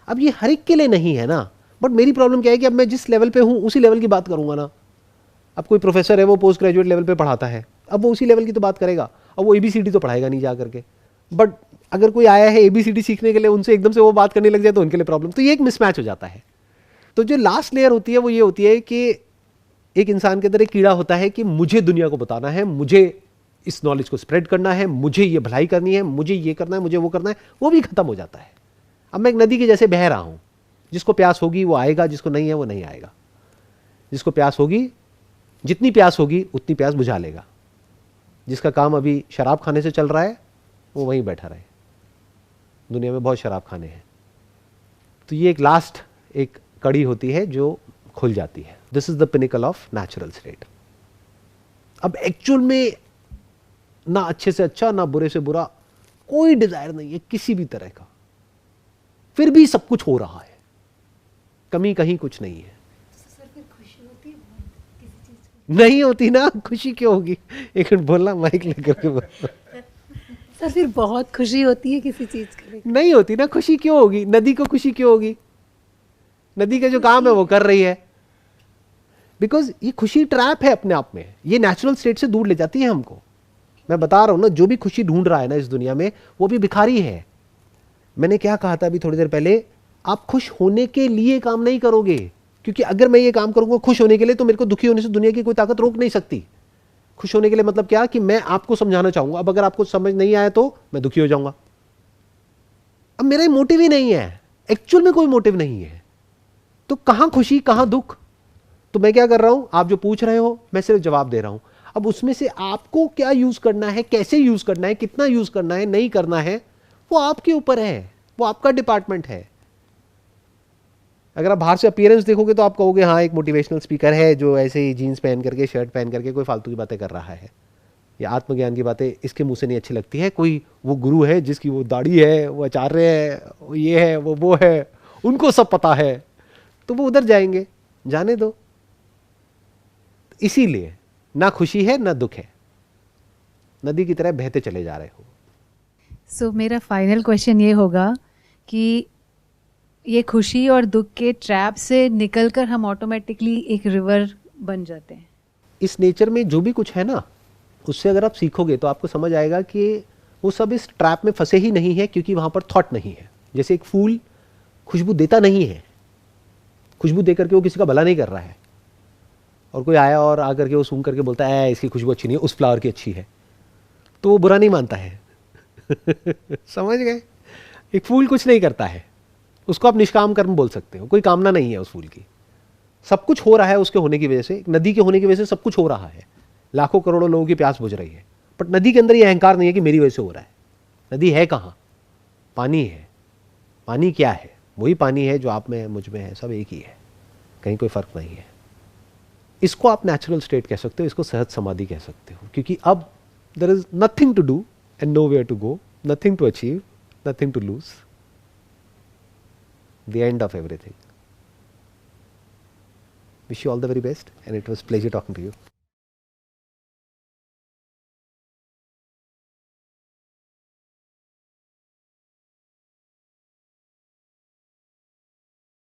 अब ये हर एक के लिए नहीं है ना। बट मेरी प्रॉब्लम क्या है कि अब मैं जिस लेवल पे हूँ उसी लेवल की बात करूंगा ना। अब कोई प्रोफेसर है, वो पोस्ट ग्रेजुएट लेवल पे पढ़ाता है, अब वो उसी लेवल की तो बात करेगा। अब वो ABCD तो पढ़ाएगा नहीं जा करके। बट अगर कोई आया है ABCD सीखने के लिए, उनसे एकदम से वो बात करने लग जाए तो उनके लिए प्रॉब्लम। तो ये एक मिसमैच हो जाता है। तो जो लास्ट लेयर होती है वो ये होती है कि एक इंसान के अंदर एक कीड़ा होता है कि मुझे दुनिया को बताना है, मुझे इस नॉलेज को स्प्रेड करना है, मुझे ये भलाई करनी है, मुझे ये करना है, मुझे वो करना है। वो भी खत्म हो जाता है। अब मैं एक नदी के जैसे बह रहा हूं, जिसको प्यास होगी वो आएगा, जिसको नहीं है वो नहीं आएगा। जिसको प्यास होगी, जितनी प्यास होगी उतनी प्यास बुझा लेगा। जिसका काम अभी शराब खाने से चल रहा है वो वहीं बैठा रहे। दुनिया में बहुत शराब खाने हैं। तो ये एक लास्ट एक कड़ी होती है जो खुल जाती है। This is the pinnacle of natural state. अब एक्चुअल में ना अच्छे से अच्छा ना बुरे से बुरा कोई डिजायर नहीं है किसी भी तरह का, फिर भी सब कुछ हो रहा है, कमी कहीं कुछ नहीं है। नहीं होती ना, खुशी क्यों होगी? एक मिनट बोलना, माइक लेकर के बोलना। सर फिर बहुत खुशी होती है किसी चीज के लिए? नहीं होती ना, खुशी क्यों होगी? नदी को खुशी क्यों होगी? नदी का जो काम है वो कर रही है। बिकॉज ये खुशी ट्रैप है अपने आप में, ये नेचुरल स्टेट से दूर ले जाती है हमको। मैं बता रहा हूं ना, जो भी खुशी ढूंढ रहा है ना इस दुनिया में, वो भी भिखारी है। मैंने क्या कहा था अभी थोड़ी देर पहले, आप खुश होने के लिए काम नहीं करोगे, क्योंकि अगर मैं ये काम करूंगा खुश होने के लिए, तो मेरे को दुखी होने से दुनिया की कोई ताकत रोक नहीं सकती। खुश होने के लिए मतलब क्या कि मैं आपको समझाना चाहूंगा, अब अगर आपको समझ नहीं आया तो मैं दुखी हो जाऊंगा। अब मेरा मोटिव ही नहीं है, एक्चुअल में कोई मोटिव नहीं है, तो कहां खुशी कहां दुख? तो मैं क्या कर रहा हूं, आप जो पूछ रहे हो मैं सिर्फ जवाब दे रहा हूं। अब उसमें से आपको क्या यूज करना है, कैसे यूज करना है, कितना यूज करना है, नहीं करना है, वो आपके ऊपर है, वो आपका डिपार्टमेंट है। अगर आप बाहर से अपीयरेंस देखोगे तो आप कहोगे हाँ एक मोटिवेशनल स्पीकर है जो ऐसे ही जीन्स पहन करके, शर्ट पहन करके कोई फालतू की बातें कर रहा है, या आत्मज्ञान की बातें इसके मुंह से नहीं अच्छी लगती है। कोई वो गुरु है जिसकी वो दाढ़ी है, वो आचार्य है, वो ये है, वो है, उनको सब पता है, तो वो उधर जाएंगे, जाने दो। इसीलिए ना खुशी है ना दुख है, नदी की तरह बहते चले जा रहे हो। सो मेरा फाइनल क्वेश्चन ये होगा कि ये खुशी और दुख के ट्रैप से निकलकर हम ऑटोमेटिकली एक रिवर बन जाते हैं। इस नेचर में जो भी कुछ है ना, उससे अगर आप सीखोगे तो आपको समझ आएगा कि वो सब इस ट्रैप में फंसे ही नहीं है, क्योंकि वहां पर थॉट नहीं है। जैसे एक फूल खुशबू देता नहीं है, खुशबू दे करके वो किसी का भला नहीं कर रहा है, और कोई आया और आकर के वो सूंघ करके बोलता है इसकी खुशबू अच्छी नहीं है, उस फ्लावर की अच्छी है, तो वो बुरा नहीं मानता है। समझ गए? एक फूल कुछ नहीं करता है, उसको आप निष्काम कर्म बोल सकते हो, कोई कामना नहीं है उस फूल की, सब कुछ हो रहा है उसके होने की वजह से, नदी के होने की वजह से सब कुछ हो रहा है, लाखों करोड़ों लोगों की प्यास बुझ रही है, बट नदी के अंदर ये अहंकार नहीं है कि मेरी वजह से हो रहा है। नदी है कहाँ? पानी है। पानी क्या है? वही पानी है जो आप में है, मुझ में है, सब एक ही है, कहीं कोई फर्क नहीं है। इसको आप नेचुरल स्टेट कह सकते हो, इसको सहज समाधि कह सकते हो, क्योंकि अब there is nothing to do and nowhere to go, nothing to achieve, nothing to lose, the end of everything. Wish you all the very best, and it was a pleasure talking to you.